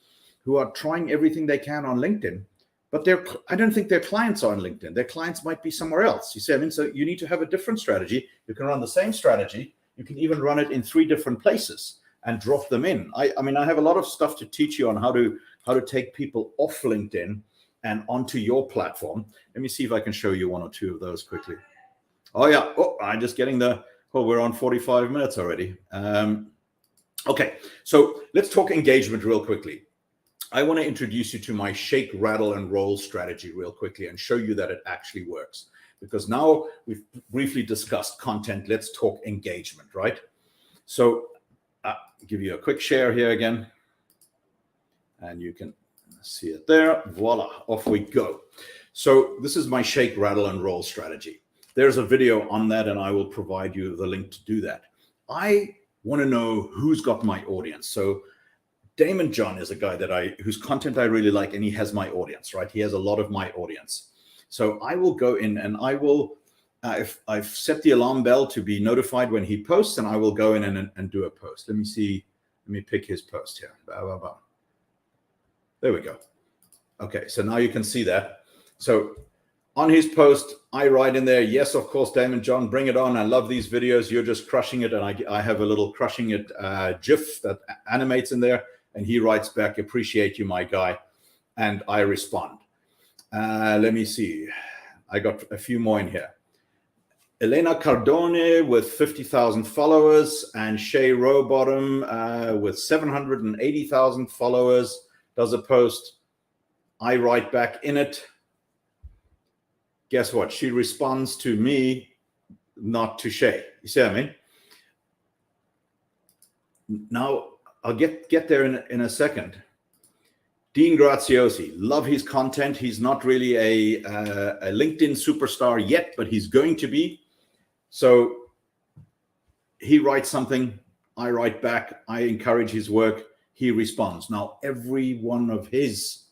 who are trying everything they can on LinkedIn, but I don't think their clients are on LinkedIn. Their clients might be somewhere else. You see what I mean? So you need to have a different strategy. You can run the same strategy. You can even run it in 3 different places and drop them in. I mean, I have a lot of stuff to teach you on how to take people off LinkedIn and onto your platform. Let me see if I can show you 1 or 2 of those quickly. Oh yeah, I'm just getting we're on 45 minutes already. Okay, so let's talk engagement real quickly. I want to introduce you to my shake, rattle, and roll strategy real quickly and show you that it actually works. Because now we've briefly discussed content, let's talk engagement, right? So I'll give you a quick share here again. And you can see it there. Voila, off we go. So this is my shake, rattle, and roll strategy. There's a video on that, and I will provide you the link to do that. I want to know who's got my audience. So Damon John is a guy whose content I really like, and he has my audience, right? He has a lot of my audience. So I will go in and I will, if I've set the alarm bell to be notified when he posts, and I will go in and do a post. Let me see. Let me pick his post here. There we go. Okay, so now you can see that. So on his post, I write in there, yes, of course, Damon John, bring it on. I love these videos. You're just crushing it. And I have a little crushing it GIF that animates in there. And he writes back, appreciate you, my guy. And I respond. Let me see. I got a few more in here. Elena Cardone with 50,000 followers and Shay Rowbottom with 780,000 followers does a post. I write back in it. Guess what? She responds to me, not to Shay. You see what I mean? Now, I'll get there in a second. Dean Graziosi, love his content. He's not really a LinkedIn superstar yet, but he's going to be. So he writes something, I write back, I encourage his work, he responds. Now, every one of his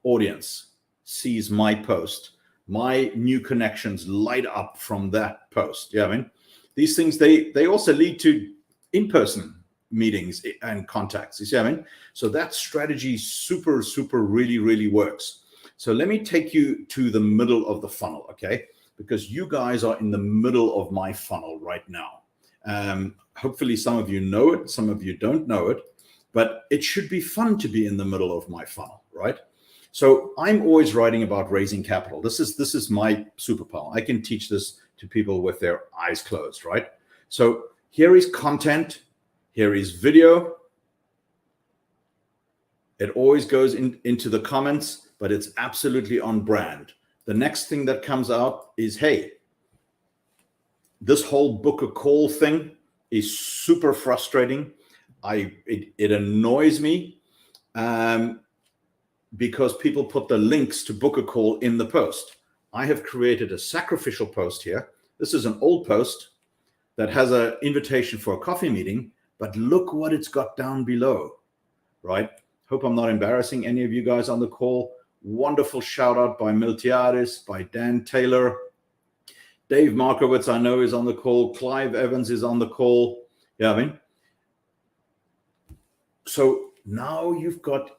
audience sees my post. My new connections light up from that post. Yeah, I mean, these things, they also lead to in-person meetings and contacts. You see what I mean? So that strategy super, really, really works. So let me take you to the middle of the funnel, okay? Because you guys are in the middle of my funnel right now. Hopefully some of you know it, some of you don't know it, but it should be fun to be in the middle of my funnel, right? So I'm always writing about raising capital. This is my superpower. I can teach this to people with their eyes closed, right? So here is content. Here is video. It always goes into the comments, but it's absolutely on brand. The next thing that comes out is, hey, this whole book a call thing is super frustrating. It annoys me because people put the links to book a call in the post. I have created a sacrificial post here. This is an old post that has an invitation for a coffee meeting, but look what it's got down below, right? Hope I'm not embarrassing any of you guys on the call. Wonderful shout out by Miltiades, by Dan Taylor. Dave Markowitz, I know, is on the call. Clive Evans is on the call. Yeah, I mean. So now you've got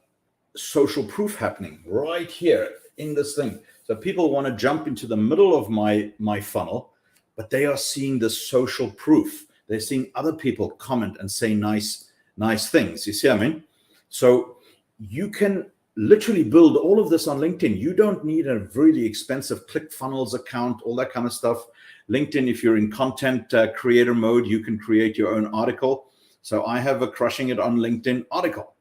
social proof happening right here in this thing. So people want to jump into the middle of my funnel, but they are seeing the social proof. They're seeing other people comment and say nice things. You see what I mean? So you can literally build all of this on LinkedIn. You don't need a really expensive ClickFunnels account, all that kind of stuff. LinkedIn, if you're in content creator mode, you can create your own article. So I have a Crushing It on LinkedIn article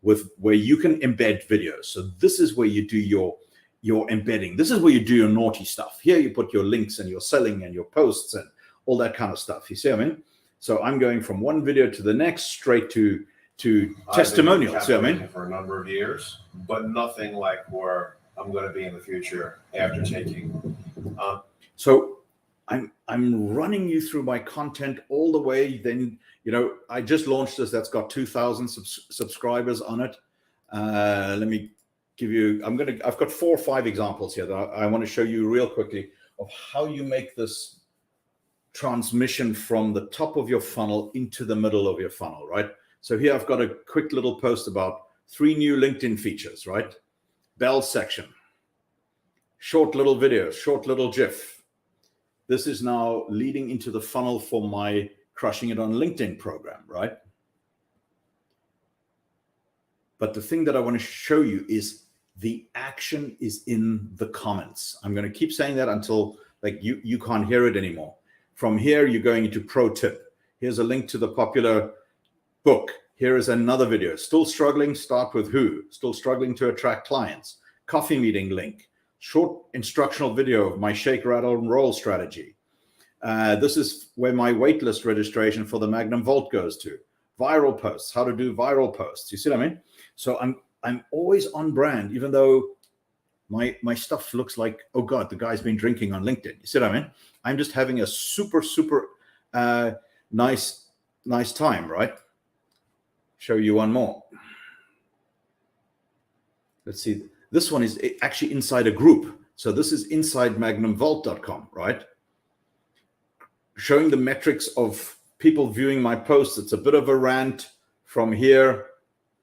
where you can embed videos. So this is where you do your embedding. This is where you do your naughty stuff. Here you put your links and your selling and your posts and all that kind of stuff. You see what I mean? So I'm going from one video to the next, straight to testimonials. See what I mean? For a number of years, but nothing like where I'm going to be in the future after taking. So I'm running you through my content all the way. Then, I just launched this. That's got 2,000 subscribers on it. Let me give you, I've got 4 or 5 examples here that I want to show you real quickly of how you make this transmission from the top of your funnel into the middle of your funnel, right? So here I've got a quick little post about 3 new LinkedIn features, right? Bell section, short little videos, short little GIF. This is now leading into the funnel for my Crushing It on LinkedIn program, right? But the thing that I want to show you is the action is in the comments. I'm going to keep saying that until you can't hear it anymore. From here, you're going into pro tip. Here's a link to the popular book, Here is another video. Still struggling? Start with who? Still struggling to attract clients? Coffee meeting link. Short instructional video of my shake, rattle, and roll strategy. This is where my waitlist registration for the Magnum Vault goes to. Viral posts, how to do viral posts. You see what I mean? So I'm always on brand, even though my stuff looks like, oh God, the guy's been drinking on LinkedIn. You see what I mean? I'm just having a super nice time, right? Show you one more. Let's see. This one is actually inside a group. So this is inside magnumvault.com, right? Showing the metrics of people viewing my posts. It's a bit of a rant. From here,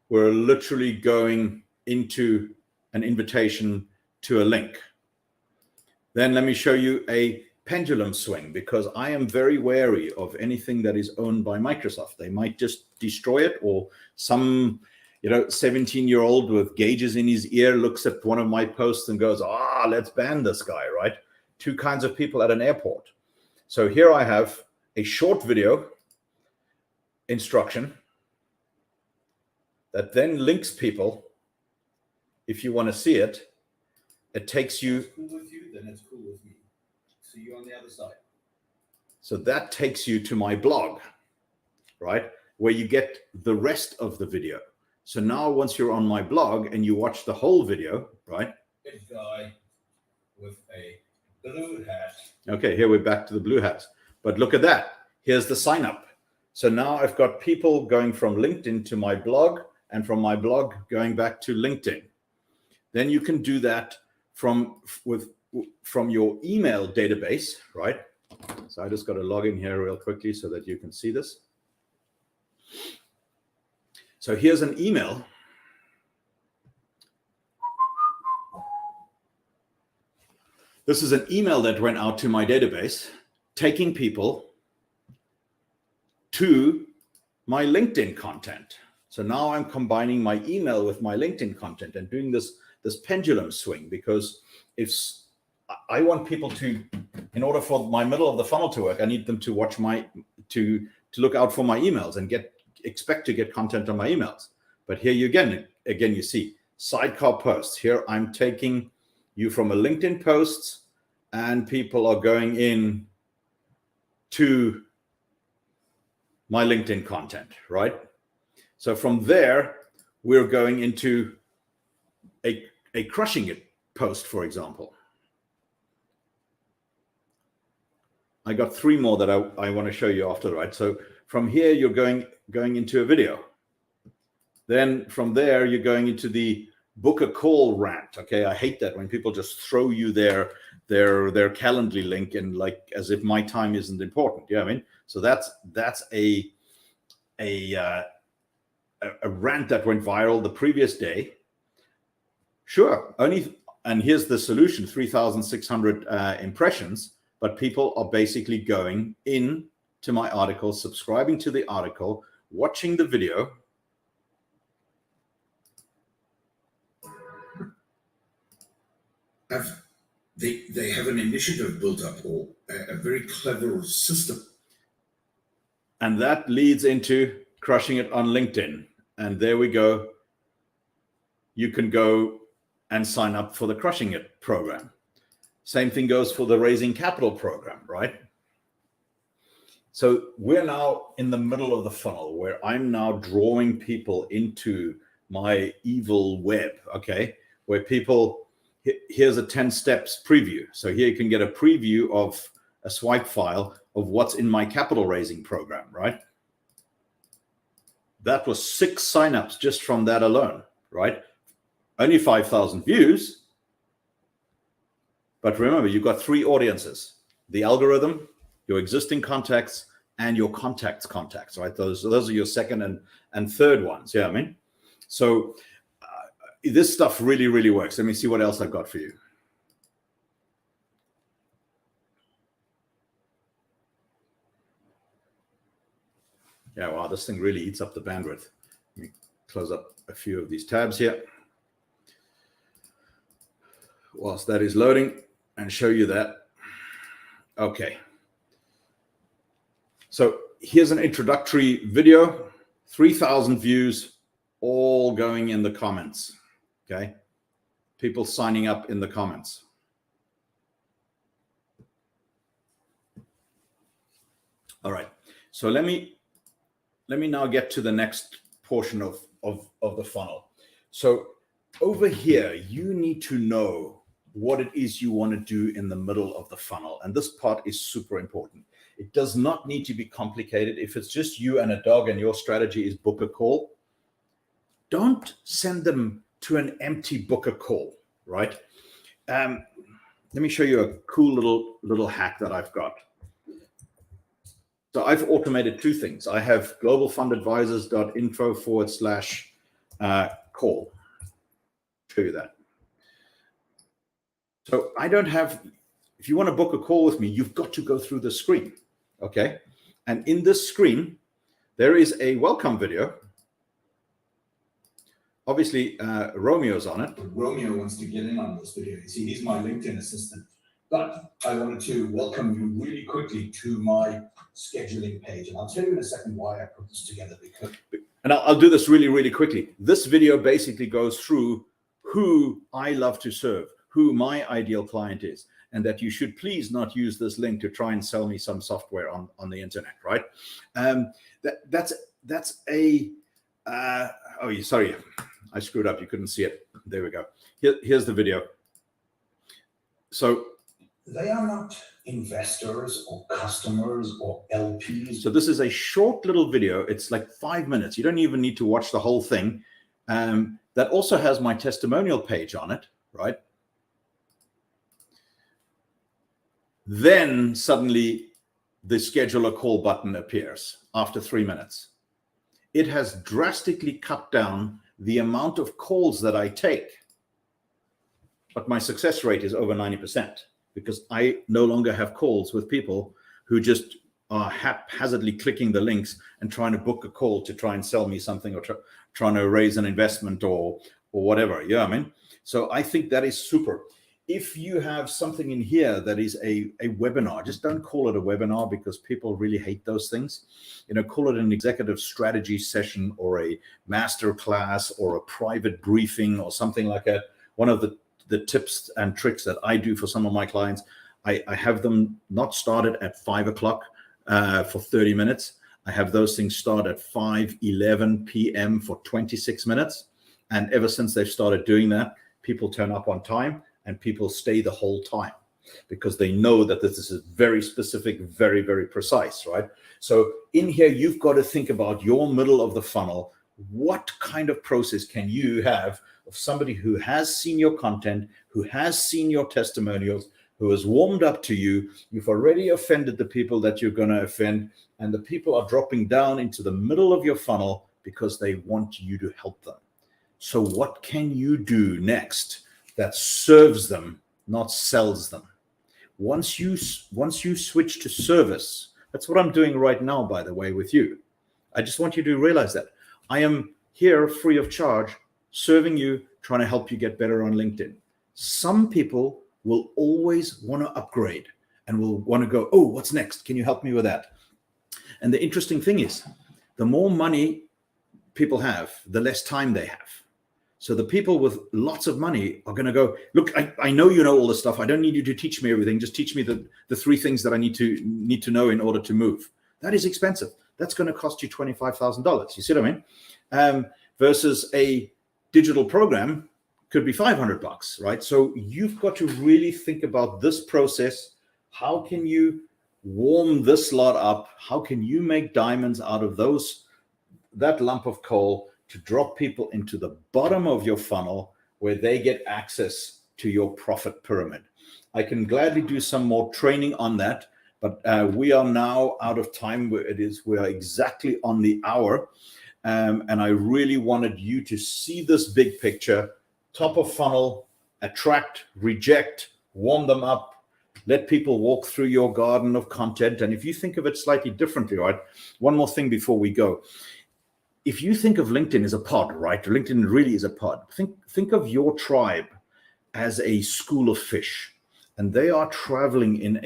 we're literally going into an invitation to a link. Then let me show you a pendulum swing, because I am very wary of anything that is owned by Microsoft. They might just destroy it, or some 17-year-old with gauges in his ear looks at one of my posts and goes, let's ban this guy, right? Two kinds of people at an airport. So here I have a short video instruction that then links people. If you want to see it, it takes you. Cool with you, then it's cool with me. See you on the other side. So that takes you to my blog, right? Where you get the rest of the video. So now once you're on my blog and you watch the whole video, right? A guy with a blue hat. Okay, here we're back to the blue hats. But look at that. Here's the sign up. So now I've got people going from LinkedIn to my blog, and from my blog going back to LinkedIn. Then you can do that from your email database, right? So I just got to log in here real quickly so that you can see this. So here's an email. This is an email that went out to my database, taking people to my LinkedIn content. So now I'm combining my email with my LinkedIn content and doing this pendulum swing, because if I want people to, in order for my middle of the funnel to work, I need them to watch to look out for my emails and expect to get content on my emails. But here you again you see sidecar posts. Here I'm taking you from a LinkedIn post, and people are going in to my LinkedIn content, right? So from there, we're going into a crushing it post, for example. I got 3 more that I want to show you after, right? So from here, you're going into a video. Then from there, you're going into the book a call rant. Okay, I hate that when people just throw you their Calendly link and like as if my time isn't important. Yeah, I mean, so that's a rant that went viral the previous day. Sure, and here's the solution: 3,600 impressions. But people are basically going in to my article, subscribing to the article, watching the video. They have an initiative built up, or a very clever system. And that leads into crushing it on LinkedIn. And there we go. You can go and sign up for the Crushing It program. Same thing goes for the Raising Capital program, right? So we're now in the middle of the funnel where I'm now drawing people into my evil web, okay? Where people, here's a 10 steps preview. So here you can get a preview of a swipe file of what's in my capital raising program, right? That was 6 signups just from that alone, right? Only 5,000 views. But remember, you've got 3 audiences: the algorithm, your existing contacts, and your contacts, right? Those are your second and third ones. Yeah, I mean, so this stuff really, really works. Let me see what else I've got for you. Yeah, wow, this thing really eats up the bandwidth. Let me close up a few of these tabs here whilst that is loading and show you that. Okay. So here's an introductory video, 3,000 views, all going in the comments. Okay. People signing up in the comments. All right. So let me now get to the next portion of the funnel. So over here, you need to know what it is you want to do in the middle of the funnel. And this part is super important. It does not need to be complicated. If it's just you and a dog and your strategy is book a call, don't send them to an empty book a call, right? Let me show you a cool little hack that I've got. So I've automated two things. I have globalfundadvisors.info/call. Show you that. So I don't have, if you want to book a call with me, you've got to go through the screen, okay? And in this screen, there is a welcome video. Obviously, Romeo's on it. Romeo wants to get in on this video. You see, he's my LinkedIn assistant. But I wanted to welcome you really quickly to my scheduling page. And I'll tell you in a second why I put this together. Because And I'll do this really quickly. This video basically goes through who I love to serve, who my ideal client is, and that you should please not use this link to try and sell me some software on the internet, right? That's a, sorry, I screwed up. You couldn't see it. There we go. Here's the video. So they are not investors or customers or LPs. So this is a short little video. It's like 5 minutes. You don't even need to watch the whole thing. That also has my testimonial page on it, right? Then suddenly the schedule a call button appears after 3 minutes. It has drastically cut down the amount of calls that I take. But my success rate is over 90% because I no longer have calls with people who just are haphazardly clicking the links and trying to book a call to try and sell me something or trying to raise an investment or whatever. Yeah, I mean, so I think that is super. If you have something in here that is a webinar, just don't call it a webinar because people really hate those things. You know, call it an executive strategy session or a master class or a private briefing or something like that. One of the tips and tricks that I do for some of my clients, I have them not started at 5 o'clock for 30 minutes. I have those things start at 5:11 p.m. for 26 minutes. And ever since they've started doing that, people turn up on time and people stay the whole time because they know that this is very specific, very, very precise, right? So in here, you've got to think about your middle of the funnel. What kind of process can you have of somebody who has seen your content, who has seen your testimonials, who has warmed up to you? You've already offended the people that you're going to offend, and the people are dropping down into the middle of your funnel because they want you to help them. So what can you do next that serves them, not sells them? Once you switch to service, that's what I'm doing right now, by the way, with you. I just want you to realize that I am here free of charge, serving you, trying to help you get better on LinkedIn. Some people will always want to upgrade and will want to go, oh, what's next? Can you help me with that? And the interesting thing is, the more money people have, the less time they have. So the people with lots of money are going to go, look, I know you know all this stuff. I don't need you to teach me everything. Just teach me the 3 things that I need to know in order to move. That is expensive. That's going to cost you $25,000. You see what I mean? Versus a digital program could be $500, right? So you've got to really think about this process. How can you warm this lot up? How can you make diamonds out of that lump of coal to drop people into the bottom of your funnel where they get access to your profit pyramid? I can gladly do some more training on that, but we are now out of time. We are exactly on the hour. And I really wanted you to see this big picture: top of funnel, attract, reject, warm them up, let people walk through your garden of content. And if you think of it slightly differently, right? One more thing before we go. If you think of LinkedIn as a pod, right? LinkedIn really is a pod. Think of your tribe as a school of fish, and they are traveling in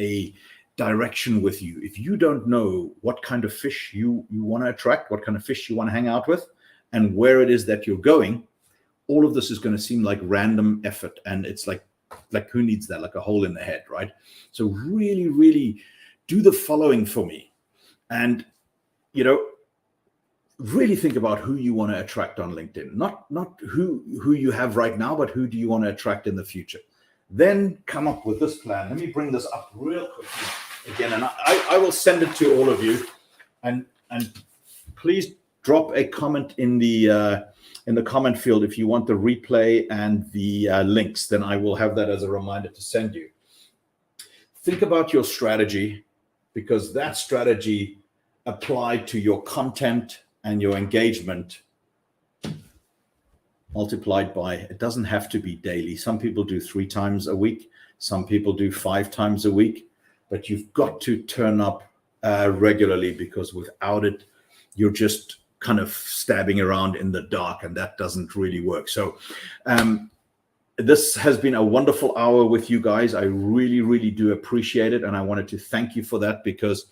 direction with you. If you don't know what kind of fish you want to attract, what kind of fish you want to hang out with, and where it is that you're going, all of this is going to seem like random effort. And it's like who needs that? Like a hole in the head, right? So really, really do the following for me. And, really think about who you want to attract on LinkedIn. Not who you have right now, but who do you want to attract in the future? Then come up with this plan. Let me bring this up real quickly again, and I will send it to all of you. And please drop a comment in the comment field if you want the replay and the links. Then I will have that as a reminder to send you. Think about your strategy, because that strategy applied to your content and your engagement multiplied by, it doesn't have to be daily. Some people do 3 times a week. Some people do 5 times a week, but you've got to turn up regularly, because without it, you're just kind of stabbing around in the dark, and that doesn't really work. So this has been a wonderful hour with you guys. I really, really do appreciate it. And I wanted to thank you for that, because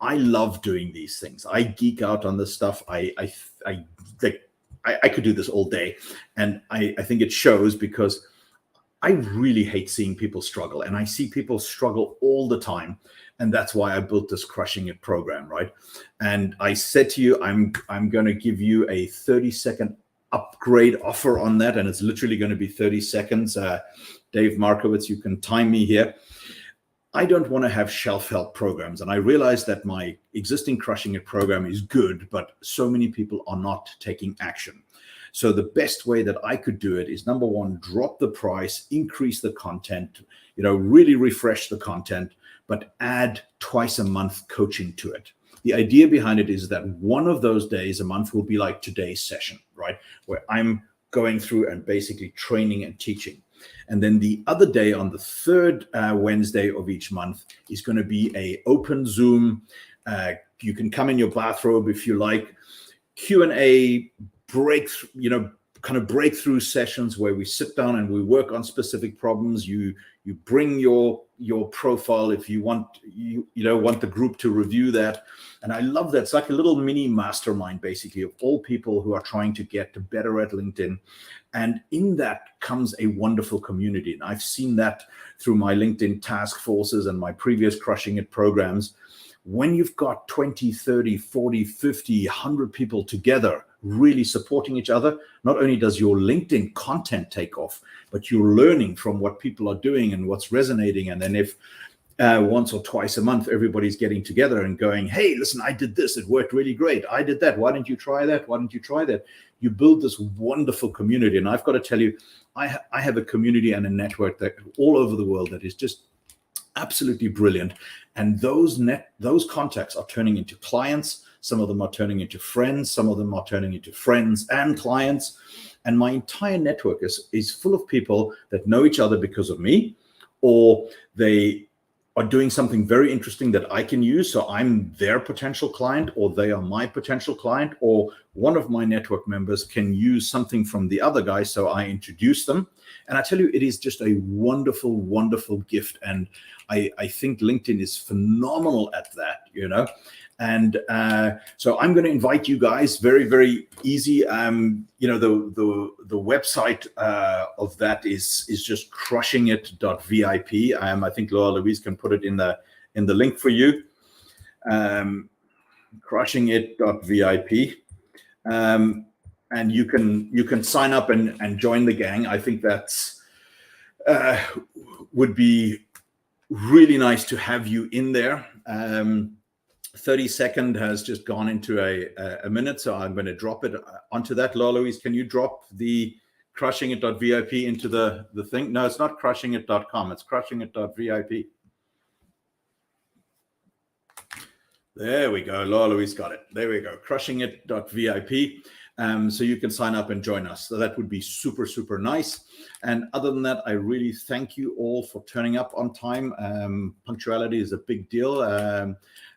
I love doing these things. I geek out on this stuff. I could do this all day, and I think it shows, because I really hate seeing people struggle, and I see people struggle all the time, and that's why I built this Crushing It program, right? And I said to you, I'm going to give you a 30-second upgrade offer on that, and it's literally going to be 30 seconds. Dave Markowitz, you can time me here. I don't want to have shelf help programs. And I realize that my existing Crushing It program is good, but so many people are not taking action. So the best way that I could do it is, number one, drop the price, increase the content, really refresh the content, but add twice a month coaching to it. The idea behind it is that one of those days a month will be like today's session, right? Where I'm going through and basically training and teaching. And then the other day, on the third Wednesday of each month, is going to be a open Zoom. You can come in your bathrobe if you like. Q&A, breakthrough sessions where we sit down and we work on specific problems. You bring your profile if you want want the group to review that. And I love that. It's like a little mini mastermind, basically, of all people who are trying to get better at LinkedIn. And in that comes a wonderful community. And I've seen that through my LinkedIn task forces and my previous Crushing It programs. When you've got 20, 30, 40, 50, 100 people together really supporting each other, not only does your LinkedIn content take off, but you're learning from what people are doing and what's resonating. And then if once or twice a month, everybody's getting together and going, hey, listen, I did this. It worked really great. I did that. Why don't you try that? Why don't you try that? You build this wonderful community. And I've got to tell you, I have a community and a network that all over the world that is just absolutely brilliant. And those contacts are turning into clients. Some of them are turning into friends. Some of them are turning into friends and clients. And my entire network is full of people that know each other because of me, or they are doing something very interesting that I can use. So I'm their potential client, or they are my potential client, or one of my network members can use something from the other guy. So I introduce them. And I tell you, it is just a wonderful, wonderful gift. And I think LinkedIn is phenomenal at that, And so I'm going to invite you guys. Very, very easy. The website of that is just crushingit.vip. I think Laura Louise can put it in the link for you. Crushingit.vip. And you can sign up and join the gang. I think that's would be really nice to have you in there. 30-second has just gone into a minute, so I'm going to drop it onto that. Laura Louise, can you drop the crushingit.vip into the thing? No, it's not crushingit.com. It's crushingit.vip. There we go. Laura Louise got it. There we go. Crushingit.vip. So you can sign up and join us. So that would be super, super nice. And other than that, I really thank you all for turning up on time. Punctuality is a big deal.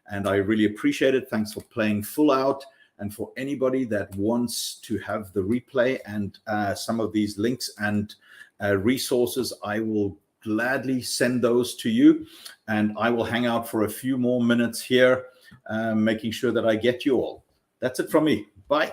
And I really appreciate it. Thanks for playing full out. And for anybody that wants to have the replay and some of these links and resources, I will gladly send those to you, and I will hang out for a few more minutes here, making sure that I get you all. That's it from me. Bye.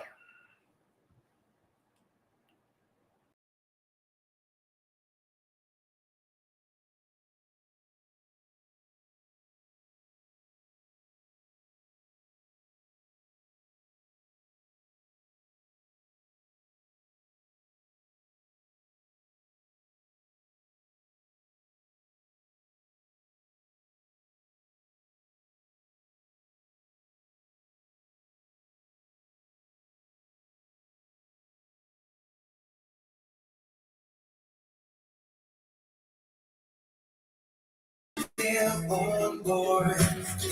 On board,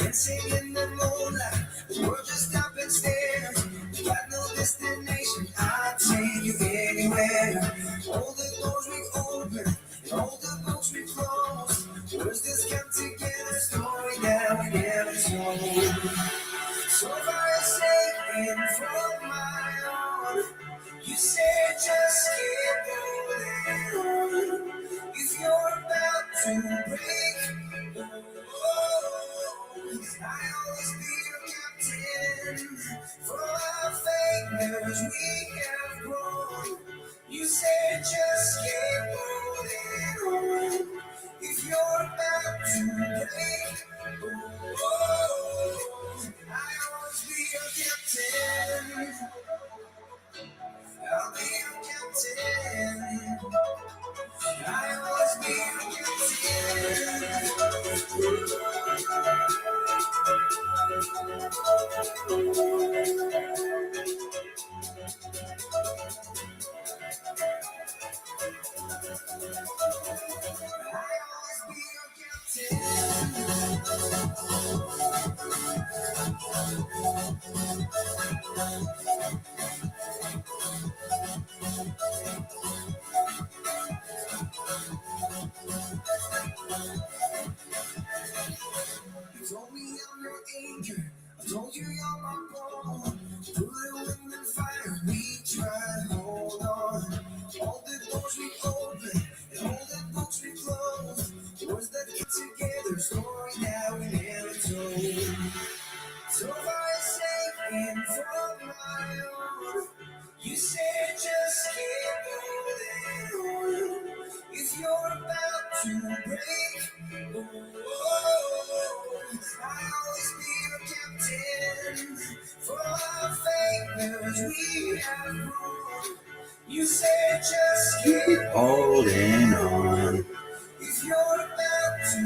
dancing in the moonlight. The world just stop and stare. Got no destination. I'd take you anywhere. All the doors we open, and all the books we close. Words just come together, story that we never told. So far safe and from my own. You said just keep moving on. If you're about to break, I always be your captain. For our failures we have grown. You said just keep moving on. If you're about to break, I always be your captain. I'll be your captain. I always be You told me I'm your angel. I told you you're my bone. Through the wind and fire, we tried. Hold on. All the doors we open and all the books we close. Words that get together, story now we never told. So I say in from my own. You said just keep moving on. If you're about to break, I always be your captain. For our failures we have grown. You said just keep Holding on. if you're about to